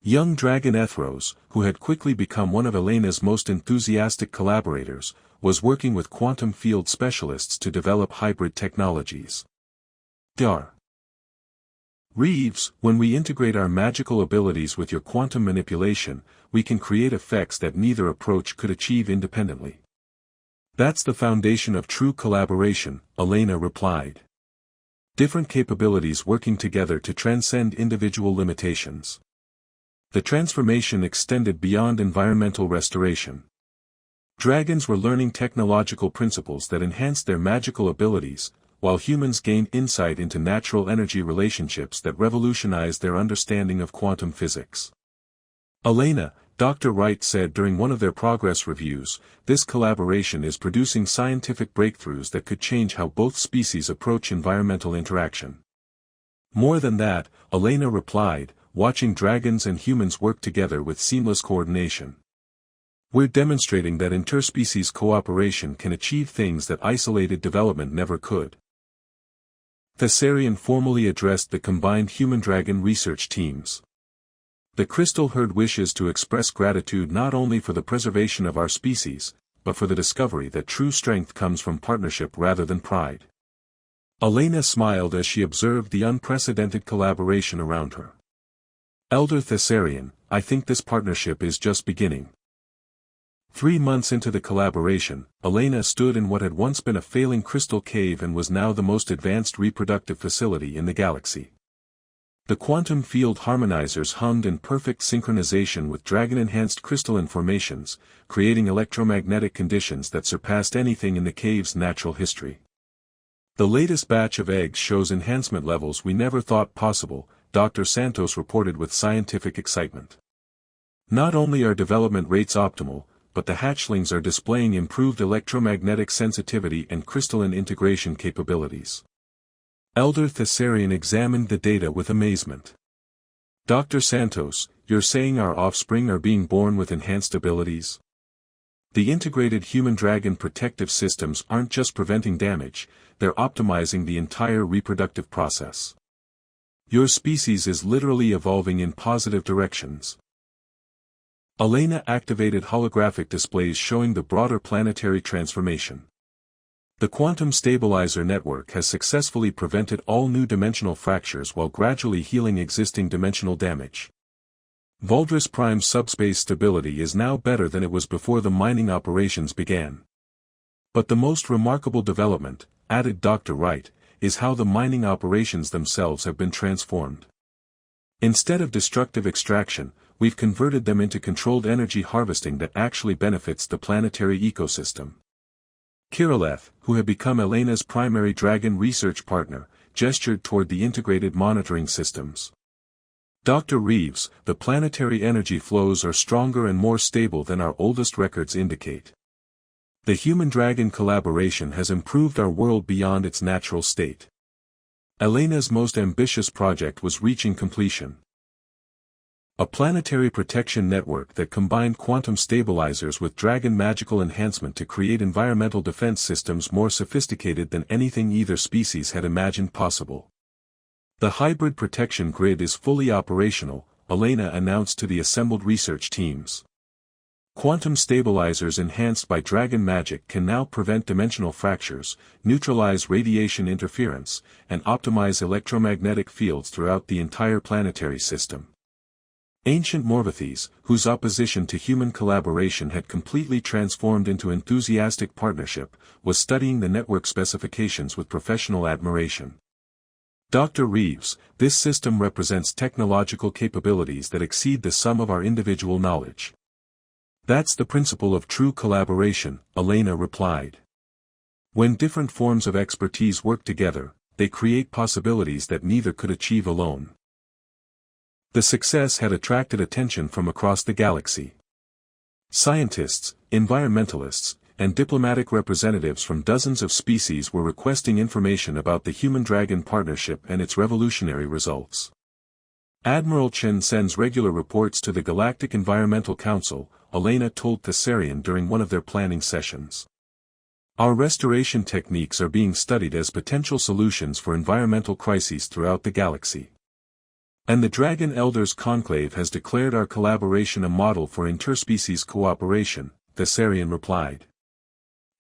Young Dragon Ethros, who had quickly become one of Elena's most enthusiastic collaborators, was working with quantum field specialists to develop hybrid technologies. Dr. Reeves, when we integrate our magical abilities with your quantum manipulation, we can create effects that neither approach could achieve independently. That's the foundation of true collaboration, Elena replied. Different capabilities working together to transcend individual limitations. The transformation extended beyond environmental restoration. Dragons were learning technological principles that enhanced their magical abilities, while humans gained insight into natural energy relationships that revolutionized their understanding of quantum physics. Elena, Dr. Wright said during one of their progress reviews, this collaboration is producing scientific breakthroughs that could change how both species approach environmental interaction. More than that, Elena replied, watching dragons and humans work together with seamless coordination. We're demonstrating that interspecies cooperation can achieve things that isolated development never could. Thessarian formally addressed the combined human-dragon research teams. The crystal herd wishes to express gratitude not only for the preservation of our species, but for the discovery that true strength comes from partnership rather than pride. Elena smiled as she observed the unprecedented collaboration around her. Elder Thessarian, I think this partnership is just beginning. 3 months into the collaboration, Elena stood in what had once been a failing crystal cave and was now the most advanced reproductive facility in the galaxy. The quantum field harmonizers hummed in perfect synchronization with dragon-enhanced crystalline formations, creating electromagnetic conditions that surpassed anything in the cave's natural history. The latest batch of eggs shows enhancement levels we never thought possible, Dr. Santos reported with scientific excitement. Not only are development rates optimal, but the hatchlings are displaying improved electromagnetic sensitivity and crystalline integration capabilities. Elder Thessarian examined the data with amazement. Dr. Santos, you're saying our offspring are being born with enhanced abilities? The integrated human-dragon protective systems aren't just preventing damage, they're optimizing the entire reproductive process. Your species is literally evolving in positive directions. Elena activated holographic displays showing the broader planetary transformation. The quantum stabilizer network has successfully prevented all new dimensional fractures while gradually healing existing dimensional damage. Valdris Prime's subspace stability is now better than it was before the mining operations began. But the most remarkable development, added Dr. Wright, is how the mining operations themselves have been transformed. Instead of destructive extraction, we've converted them into controlled energy harvesting that actually benefits the planetary ecosystem. Kirilev, who had become Elena's primary dragon research partner, gestured toward the integrated monitoring systems. Dr. Reeves, the planetary energy flows are stronger and more stable than our oldest records indicate. The human-dragon collaboration has improved our world beyond its natural state. Elena's most ambitious project was reaching completion. A planetary protection network that combined quantum stabilizers with dragon magical enhancement to create environmental defense systems more sophisticated than anything either species had imagined possible. The hybrid protection grid is fully operational, Elena announced to the assembled research teams. Quantum stabilizers enhanced by dragon magic can now prevent dimensional fractures, neutralize radiation interference, and optimize electromagnetic fields throughout the entire planetary system. Ancient Morvathes, whose opposition to human collaboration had completely transformed into enthusiastic partnership, was studying the network specifications with professional admiration. Dr. Reeves, this system represents technological capabilities that exceed the sum of our individual knowledge. That's the principle of true collaboration, Elena replied. When different forms of expertise work together, they create possibilities that neither could achieve alone. The success had attracted attention from across the galaxy. Scientists, environmentalists, and diplomatic representatives from dozens of species were requesting information about the human-dragon partnership and its revolutionary results. Admiral Chen sends regular reports to the Galactic Environmental Council, Elena told Thessarian during one of their planning sessions. Our restoration techniques are being studied as potential solutions for environmental crises throughout the galaxy. And the Dragon Elders Conclave has declared our collaboration a model for interspecies cooperation, Thessarian replied.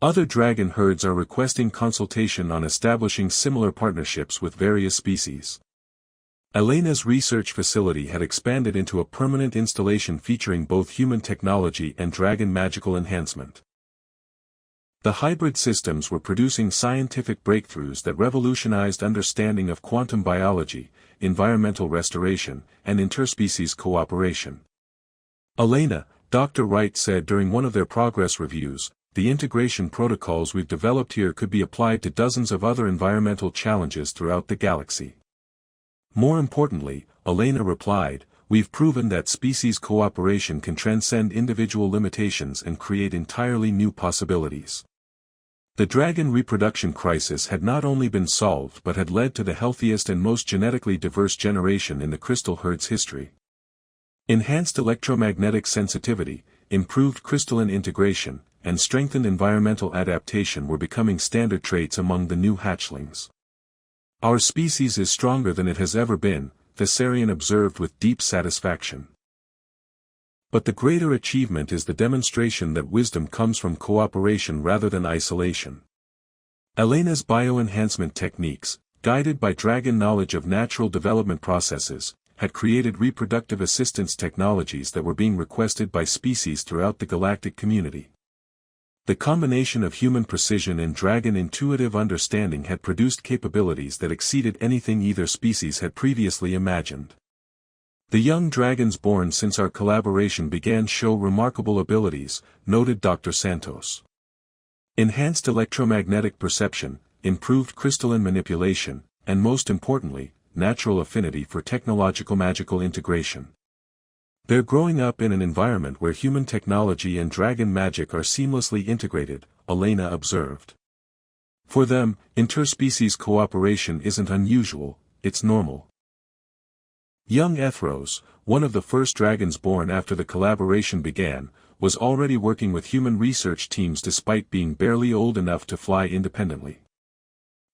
Other dragon herds are requesting consultation on establishing similar partnerships with various species. Elena's research facility had expanded into a permanent installation featuring both human technology and dragon magical enhancement. The hybrid systems were producing scientific breakthroughs that revolutionized understanding of quantum biology, environmental restoration, and interspecies cooperation. Elena, Dr. Wright said during one of their progress reviews, the integration protocols we've developed here could be applied to dozens of other environmental challenges throughout the galaxy. More importantly, Elena replied, we've proven that species cooperation can transcend individual limitations and create entirely new possibilities. The dragon reproduction crisis had not only been solved but had led to the healthiest and most genetically diverse generation in the crystal herd's history. Enhanced electromagnetic sensitivity, improved crystalline integration, and strengthened environmental adaptation were becoming standard traits among the new hatchlings. Our species is stronger than it has ever been, Thessarian observed with deep satisfaction. But the greater achievement is the demonstration that wisdom comes from cooperation rather than isolation. Elena's bioenhancement techniques, guided by dragon knowledge of natural development processes, had created reproductive assistance technologies that were being requested by species throughout the galactic community. The combination of human precision and dragon intuitive understanding had produced capabilities that exceeded anything either species had previously imagined. The young dragons born since our collaboration began show remarkable abilities, noted Dr. Santos. Enhanced electromagnetic perception, improved crystalline manipulation, and most importantly, natural affinity for technological magical integration. They're growing up in an environment where human technology and dragon magic are seamlessly integrated, Elena observed. For them, interspecies cooperation isn't unusual, it's normal. Young Ethros, one of the first dragons born after the collaboration began, was already working with human research teams despite being barely old enough to fly independently.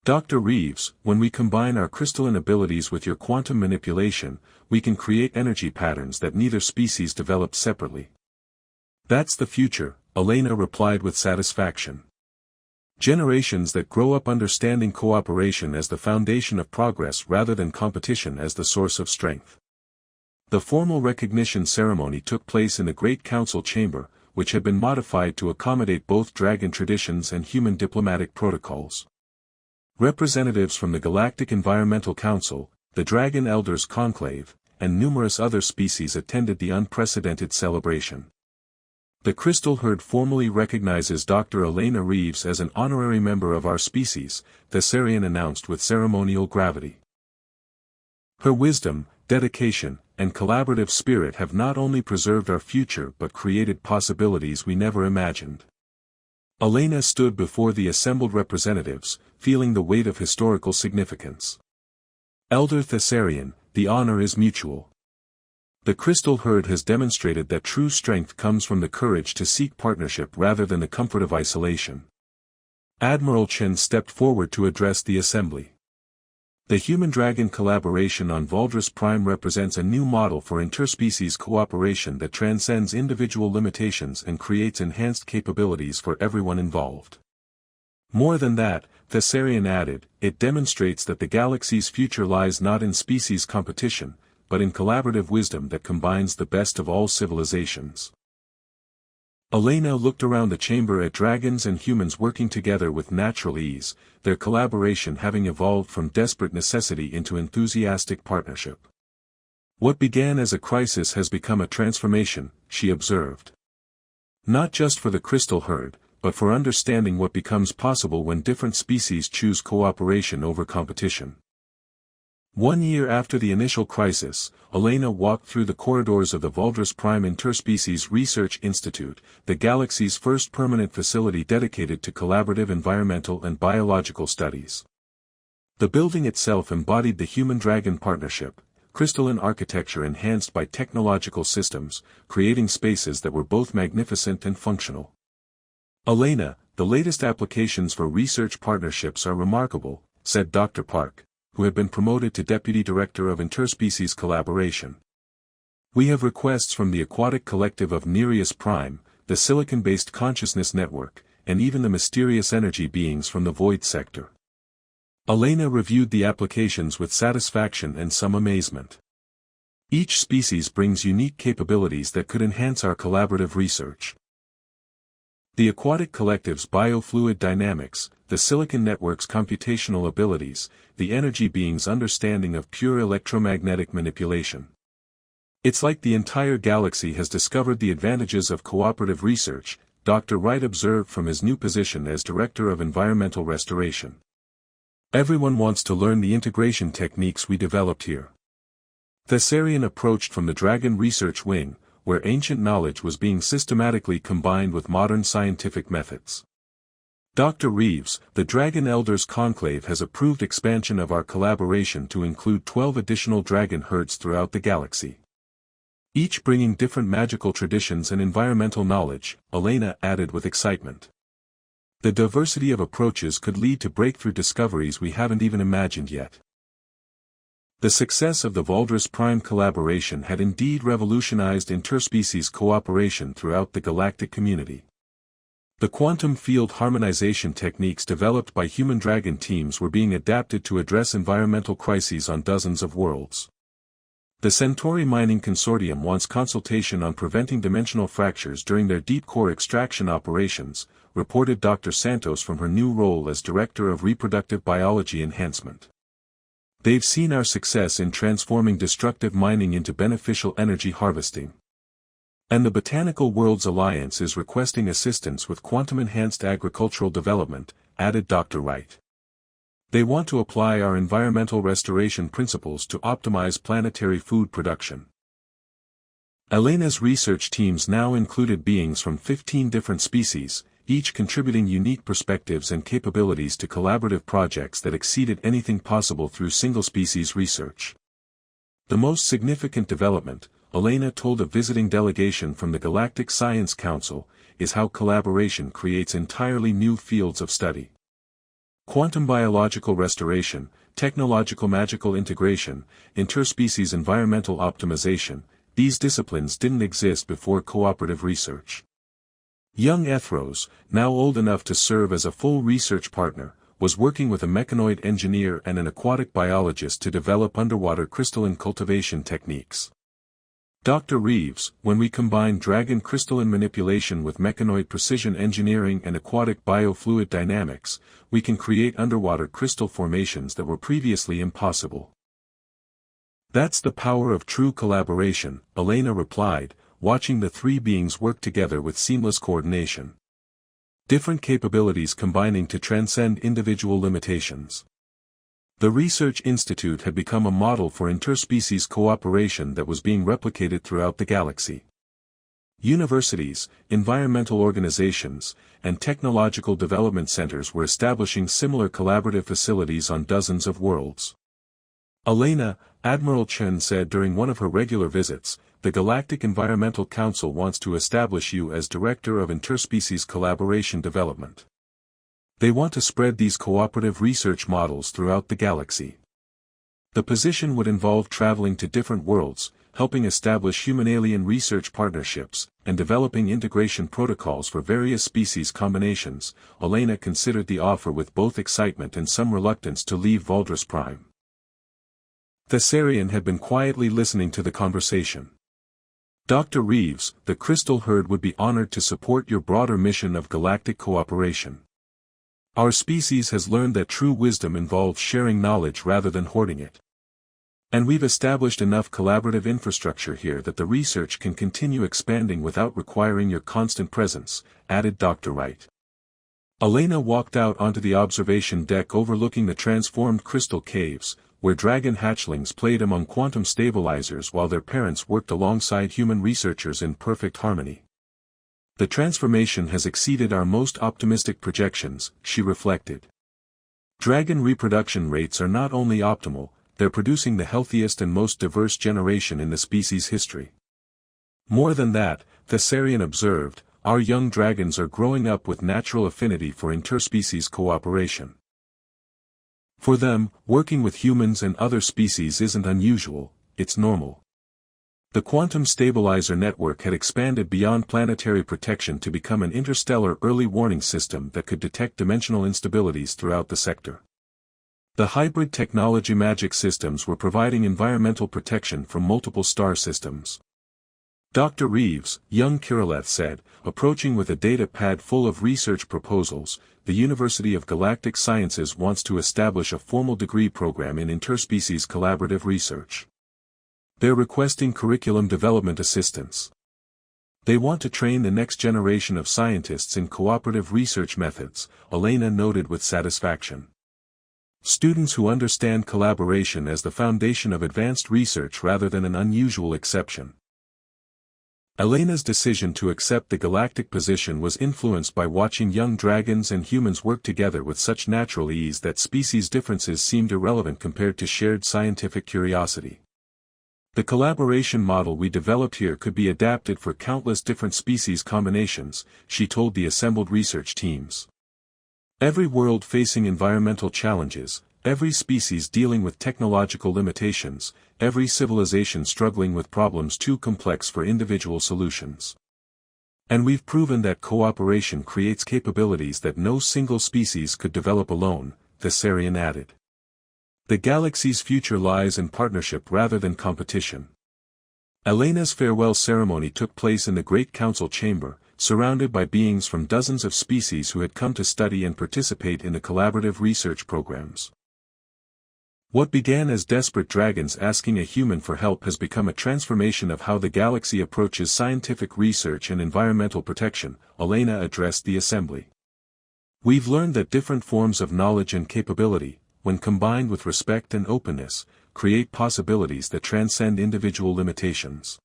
Dr. Reeves, when we combine our crystalline abilities with your quantum manipulation, we can create energy patterns that neither species developed separately. That's the future, Elena replied with satisfaction. Generations that grow up understanding cooperation as the foundation of progress rather than competition as the source of strength. The formal recognition ceremony took place in the Great Council chamber, which had been modified to accommodate both dragon traditions and human diplomatic protocols. Representatives from the Galactic Environmental Council, the Dragon Elders Conclave, and numerous other species attended the unprecedented celebration. The Crystal Herd formally recognizes Dr. Elena Reeves as an honorary member of our species, Thessarian announced with ceremonial gravity. Her wisdom, dedication, and collaborative spirit have not only preserved our future but created possibilities we never imagined. Elena stood before the assembled representatives, feeling the weight of historical significance. Elder Thessarian, the honor is mutual. The Crystal Herd has demonstrated that true strength comes from the courage to seek partnership rather than the comfort of isolation. Admiral Chen stepped forward to address the assembly. The human-dragon collaboration on Valdris Prime represents a new model for interspecies cooperation that transcends individual limitations and creates enhanced capabilities for everyone involved. More than that, Thessarian added, it demonstrates that the galaxy's future lies not in species competition, but in collaborative wisdom that combines the best of all civilizations. Elena looked around the chamber at dragons and humans working together with natural ease, their collaboration having evolved from desperate necessity into enthusiastic partnership. What began as a crisis has become a transformation, she observed. Not just for the Crystal Herd, but for understanding what becomes possible when different species choose cooperation over competition. 1 year after the initial crisis, Elena walked through the corridors of the Valdris Prime Interspecies Research Institute, the galaxy's first permanent facility dedicated to collaborative environmental and biological studies. The building itself embodied the human-dragon partnership, crystalline architecture enhanced by technological systems, creating spaces that were both magnificent and functional. Elena, the latest applications for research partnerships are remarkable, said Dr. Park, who had been promoted to Deputy Director of Interspecies Collaboration. We have requests from the aquatic collective of Nereus Prime, the silicon-based consciousness network, and even the mysterious energy beings from the void sector. Elena reviewed the applications with satisfaction and some amazement. Each species brings unique capabilities that could enhance our collaborative research. The aquatic collective's biofluid dynamics, the silicon network's computational abilities, the energy being's understanding of pure electromagnetic manipulation. It's like the entire galaxy has discovered the advantages of cooperative research, Dr. Wright observed from his new position as Director of Environmental Restoration. Everyone wants to learn the integration techniques we developed here. Thessarian approached from the Dragon Research Wing, where ancient knowledge was being systematically combined with modern scientific methods. Dr. Reeves, the Dragon Elders Conclave has approved expansion of our collaboration to include 12 additional dragon herds throughout the galaxy. Each bringing different magical traditions and environmental knowledge, Elena added with excitement. The diversity of approaches could lead to breakthrough discoveries we haven't even imagined yet. The success of the Valdris Prime collaboration had indeed revolutionized interspecies cooperation throughout the galactic community. The quantum field harmonization techniques developed by human-dragon teams were being adapted to address environmental crises on dozens of worlds. The Centauri Mining Consortium wants consultation on preventing dimensional fractures during their deep core extraction operations, reported Dr. Santos from her new role as Director of Reproductive Biology Enhancement. They've seen our success in transforming destructive mining into beneficial energy harvesting. And the Botanical Worlds Alliance is requesting assistance with quantum-enhanced agricultural development, added Dr. Wright. They want to apply our environmental restoration principles to optimize planetary food production. Elena's research teams now included beings from 15 different species, each contributing unique perspectives and capabilities to collaborative projects that exceeded anything possible through single-species research. The most significant development, Elena told a visiting delegation from the Galactic Science Council, is how collaboration creates entirely new fields of study. Quantum biological restoration, technological magical integration, interspecies environmental optimization, these disciplines didn't exist before cooperative research. Young Ethros, now old enough to serve as a full research partner, was working with a mechanoid engineer and an aquatic biologist to develop underwater crystalline cultivation techniques. Dr. Reeves, when we combine dragon crystalline manipulation with mechanoid precision engineering and aquatic biofluid dynamics, we can create underwater crystal formations that were previously impossible. That's the power of true collaboration, Elena replied, watching the three beings work together with seamless coordination. Different capabilities combining to transcend individual limitations. The Research Institute had become a model for interspecies cooperation that was being replicated throughout the galaxy. Universities, environmental organizations, and technological development centers were establishing similar collaborative facilities on dozens of worlds. Elena, Admiral Chen said during one of her regular visits, the Galactic Environmental Council wants to establish you as Director of Interspecies Collaboration Development. They want to spread these cooperative research models throughout the galaxy. The position would involve traveling to different worlds, helping establish human-alien research partnerships, and developing integration protocols for various species combinations. Elena considered the offer with both excitement and some reluctance to leave Valdris Prime. Thessarian had been quietly listening to the conversation. Dr. Reeves, the Crystal Herd would be honored to support your broader mission of galactic cooperation. Our species has learned that true wisdom involves sharing knowledge rather than hoarding it. And we've established enough collaborative infrastructure here that the research can continue expanding without requiring your constant presence, added Dr. Wright. Elena walked out onto the observation deck overlooking the transformed crystal caves, where dragon hatchlings played among quantum stabilizers while their parents worked alongside human researchers in perfect harmony. The transformation has exceeded our most optimistic projections, she reflected. Dragon reproduction rates are not only optimal, they're producing the healthiest and most diverse generation in the species' history. More than that, Thessarian observed, our young dragons are growing up with natural affinity for interspecies cooperation. For them, working with humans and other species isn't unusual, it's normal. The quantum stabilizer network had expanded beyond planetary protection to become an interstellar early warning system that could detect dimensional instabilities throughout the sector. The hybrid technology magic systems were providing environmental protection from multiple star systems. Dr. Reeves, young Kirilleth said, approaching with a data pad full of research proposals, the University of Galactic Sciences wants to establish a formal degree program in interspecies collaborative research. They're requesting curriculum development assistance. They want to train the next generation of scientists in cooperative research methods, Elena noted with satisfaction. Students who understand collaboration as the foundation of advanced research rather than an unusual exception. Elena's decision to accept the galactic position was influenced by watching young dragons and humans work together with such natural ease that species differences seemed irrelevant compared to shared scientific curiosity. The collaboration model we developed here could be adapted for countless different species combinations, she told the assembled research teams. Every world facing environmental challenges, every species dealing with technological limitations, every civilization struggling with problems too complex for individual solutions. And we've proven that cooperation creates capabilities that no single species could develop alone, Thessarian added. The galaxy's future lies in partnership rather than competition. Elena's farewell ceremony took place in the Great Council chamber, surrounded by beings from dozens of species who had come to study and participate in the collaborative research programs. What began as desperate dragons asking a human for help has become a transformation of how the galaxy approaches scientific research and environmental protection, Elena addressed the assembly. We've learned that different forms of knowledge and capability, when combined with respect and openness, create possibilities that transcend individual limitations.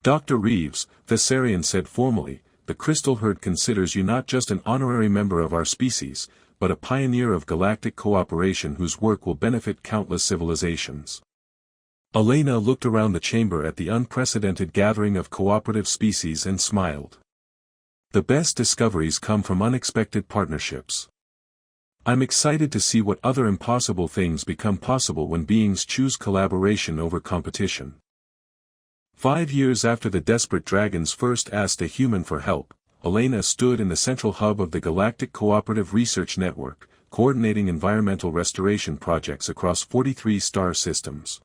Dr. Reeves, Thessarian said formally, the Crystal Herd considers you not just an honorary member of our species, but a pioneer of galactic cooperation whose work will benefit countless civilizations. Elena looked around the chamber at the unprecedented gathering of cooperative species and smiled. The best discoveries come from unexpected partnerships. I'm excited to see what other impossible things become possible when beings choose collaboration over competition. 5 years after the desperate dragons first asked a human for help, Elena stood in the central hub of the Galactic Cooperative Research Network, coordinating environmental restoration projects across 43 star systems.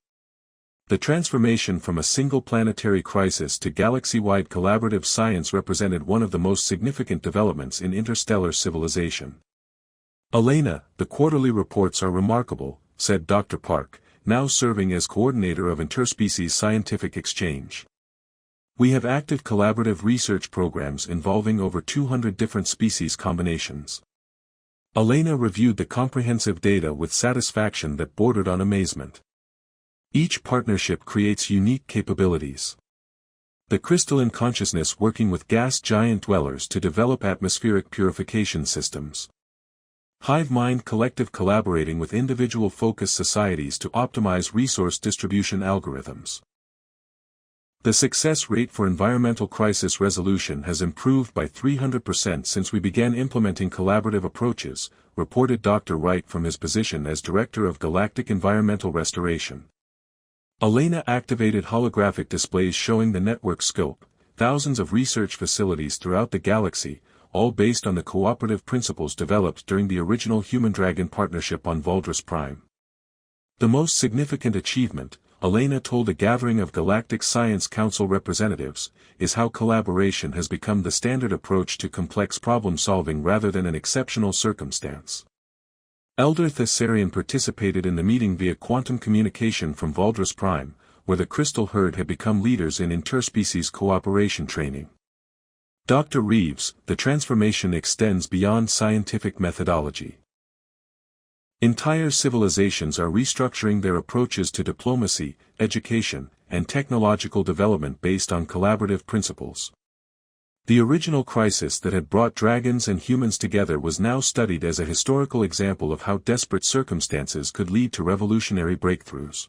The transformation from a single planetary crisis to galaxy-wide collaborative science represented one of the most significant developments in interstellar civilization. "Elena, the quarterly reports are remarkable," said Dr. Park, now serving as coordinator of interspecies scientific exchange. "We have active collaborative research programs involving over 200 different species combinations." Elena reviewed the comprehensive data with satisfaction that bordered on amazement. Each partnership creates unique capabilities. The crystalline consciousness working with gas giant dwellers to develop atmospheric purification systems. Hive mind collective collaborating with individual focused societies to optimize resource distribution algorithms. The success rate for environmental crisis resolution has improved by 300% since we began implementing collaborative approaches, reported Dr. Wright from his position as Director of Galactic Environmental Restoration. Elena activated holographic displays showing the network scope, thousands of research facilities throughout the galaxy, all based on the cooperative principles developed during the original Human-Dragon partnership on Valdris Prime. The most significant achievement, Elena told a gathering of Galactic Science Council representatives, is how collaboration has become the standard approach to complex problem-solving rather than an exceptional circumstance. Elder Thessarian participated in the meeting via quantum communication from Valdris Prime, where the Crystal Herd had become leaders in interspecies cooperation training. Dr. Reeves, the transformation extends beyond scientific methodology. Entire civilizations are restructuring their approaches to diplomacy, education, and technological development based on collaborative principles. The original crisis that had brought dragons and humans together was now studied as a historical example of how desperate circumstances could lead to revolutionary breakthroughs.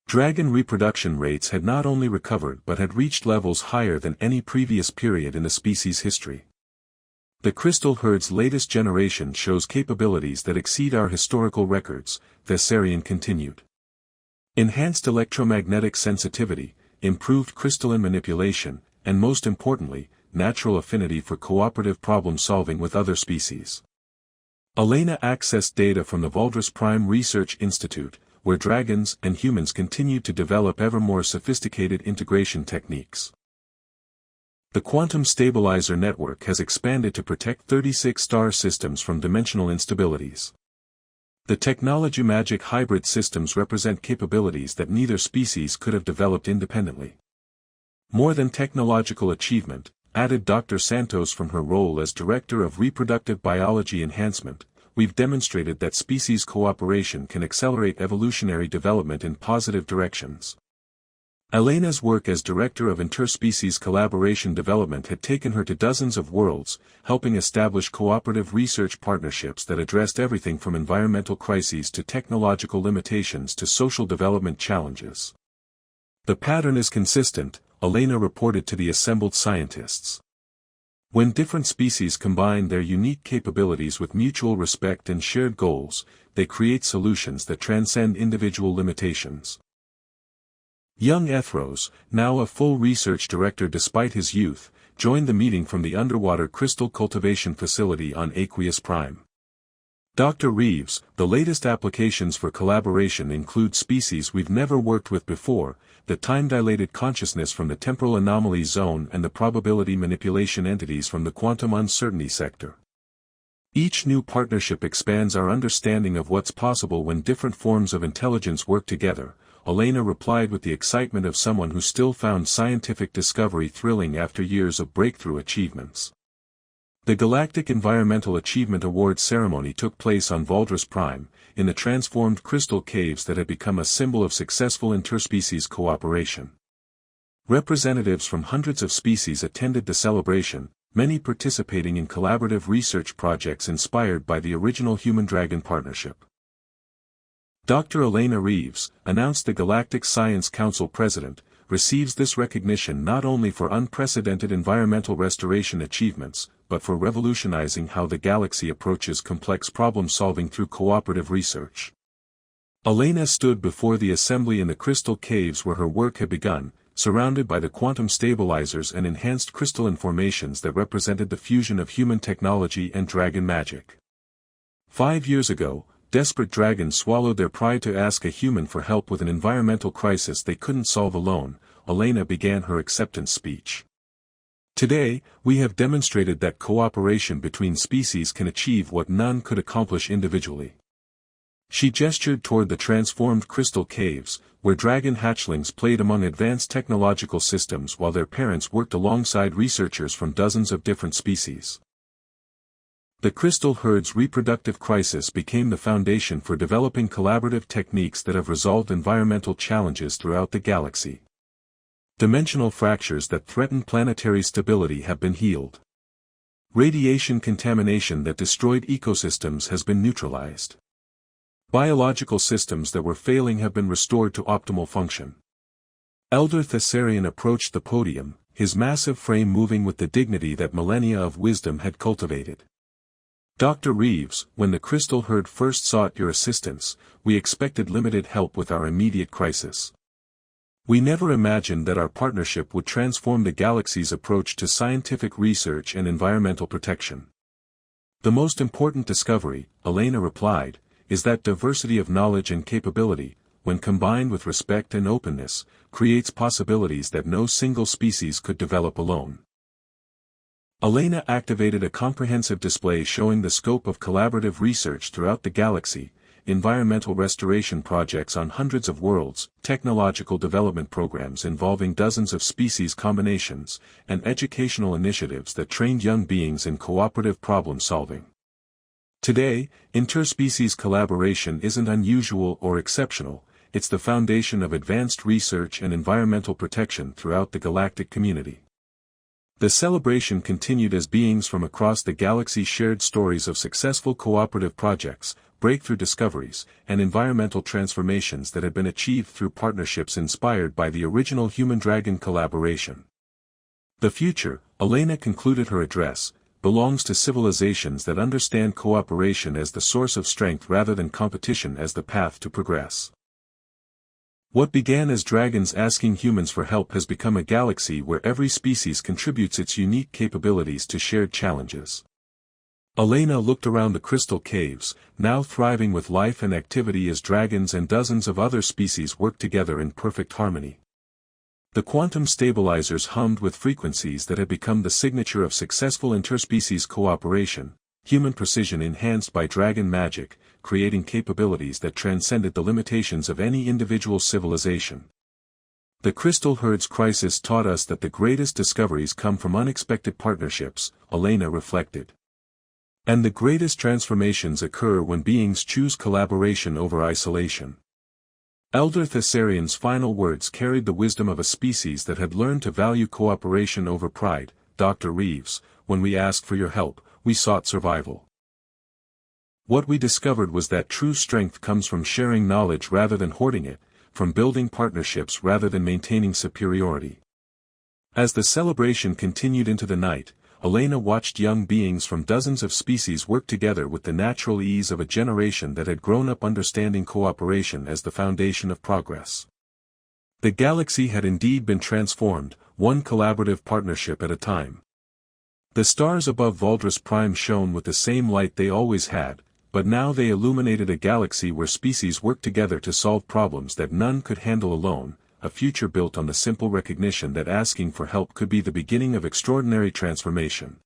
Dragon reproduction rates had not only recovered but had reached levels higher than any previous period in the species' history. The Crystal Herd's latest generation shows capabilities that exceed our historical records, Thessarian continued. Enhanced electromagnetic sensitivity, improved crystalline manipulation, and most importantly, natural affinity for cooperative problem-solving with other species. Elena accessed data from the Valdris Prime Research Institute, where dragons and humans continued to develop ever more sophisticated integration techniques. The quantum stabilizer network has expanded to protect 36 star systems from dimensional instabilities. The technology magic hybrid systems represent capabilities that neither species could have developed independently. More than technological achievement, added Dr. Santos from her role as Director of Reproductive Biology Enhancement, we've demonstrated that species cooperation can accelerate evolutionary development in positive directions. Elena's work as Director of Interspecies Collaboration Development had taken her to dozens of worlds, helping establish cooperative research partnerships that addressed everything from environmental crises to technological limitations to social development challenges. The pattern is consistent, Elena reported to the assembled scientists. When different species combine their unique capabilities with mutual respect and shared goals, they create solutions that transcend individual limitations. Young Ethros, now a full research director despite his youth, joined the meeting from the underwater crystal cultivation facility on Aqueous Prime. Dr. Reeves, the latest applications for collaboration include species we've never worked with before, the time-dilated consciousness from the temporal anomaly zone and the probability manipulation entities from the quantum uncertainty sector. Each new partnership expands our understanding of what's possible when different forms of intelligence work together, Elena replied with the excitement of someone who still found scientific discovery thrilling after years of breakthrough achievements. The Galactic Environmental Achievement Award ceremony took place on Valdris Prime, in the transformed crystal caves that had become a symbol of successful interspecies cooperation. Representatives from hundreds of species attended the celebration, many participating in collaborative research projects inspired by the original Human-Dragon partnership. Dr. Elena Reeves, announced the Galactic Science Council President, receives this recognition not only for unprecedented environmental restoration achievements, but for revolutionizing how the galaxy approaches complex problem-solving through cooperative research. Elena stood before the assembly in the crystal caves where her work had begun, surrounded by the quantum stabilizers and enhanced crystalline formations that represented the fusion of human technology and dragon magic. 5 years ago, desperate dragons swallowed their pride to ask a human for help with an environmental crisis they couldn't solve alone. Elena began her acceptance speech. Today, we have demonstrated that cooperation between species can achieve what none could accomplish individually. She gestured toward the transformed crystal caves, where dragon hatchlings played among advanced technological systems while their parents worked alongside researchers from dozens of different species. The crystal herd's reproductive crisis became the foundation for developing collaborative techniques that have resolved environmental challenges throughout the galaxy. Dimensional fractures that threatened planetary stability have been healed. Radiation contamination that destroyed ecosystems has been neutralized. Biological systems that were failing have been restored to optimal function. Elder Thessarian approached the podium, his massive frame moving with the dignity that millennia of wisdom had cultivated. Dr. Reeves, when the crystal herd first sought your assistance, we expected limited help with our immediate crisis. We never imagined that our partnership would transform the galaxy's approach to scientific research and environmental protection. The most important discovery, Elena replied, is that diversity of knowledge and capability, when combined with respect and openness, creates possibilities that no single species could develop alone. Elena activated a comprehensive display showing the scope of collaborative research throughout the galaxy, environmental restoration projects on hundreds of worlds, technological development programs involving dozens of species combinations, and educational initiatives that trained young beings in cooperative problem-solving. Today, interspecies collaboration isn't unusual or exceptional, it's the foundation of advanced research and environmental protection throughout the galactic community. The celebration continued as beings from across the galaxy shared stories of successful cooperative projects, breakthrough discoveries, and environmental transformations that had been achieved through partnerships inspired by the original human-dragon collaboration. The future, Elena concluded her address, belongs to civilizations that understand cooperation as the source of strength rather than competition as the path to progress. What began as dragons asking humans for help has become a galaxy where every species contributes its unique capabilities to shared challenges. Elena looked around the crystal caves, now thriving with life and activity as dragons and dozens of other species worked together in perfect harmony. The quantum stabilizers hummed with frequencies that had become the signature of successful interspecies cooperation, human precision enhanced by dragon magic, creating capabilities that transcended the limitations of any individual civilization. The crystal herd's crisis taught us that the greatest discoveries come from unexpected partnerships, Elena reflected. And the greatest transformations occur when beings choose collaboration over isolation. Elder Thessarian's final words carried the wisdom of a species that had learned to value cooperation over pride. Dr. Reeves, when we asked for your help, we sought survival. What we discovered was that true strength comes from sharing knowledge rather than hoarding it, from building partnerships rather than maintaining superiority. As the celebration continued into the night, Elena watched young beings from dozens of species work together with the natural ease of a generation that had grown up understanding cooperation as the foundation of progress. The galaxy had indeed been transformed, one collaborative partnership at a time. The stars above Valdris Prime shone with the same light they always had, but now they illuminated a galaxy where species worked together to solve problems that none could handle alone, a future built on the simple recognition that asking for help could be the beginning of extraordinary transformation.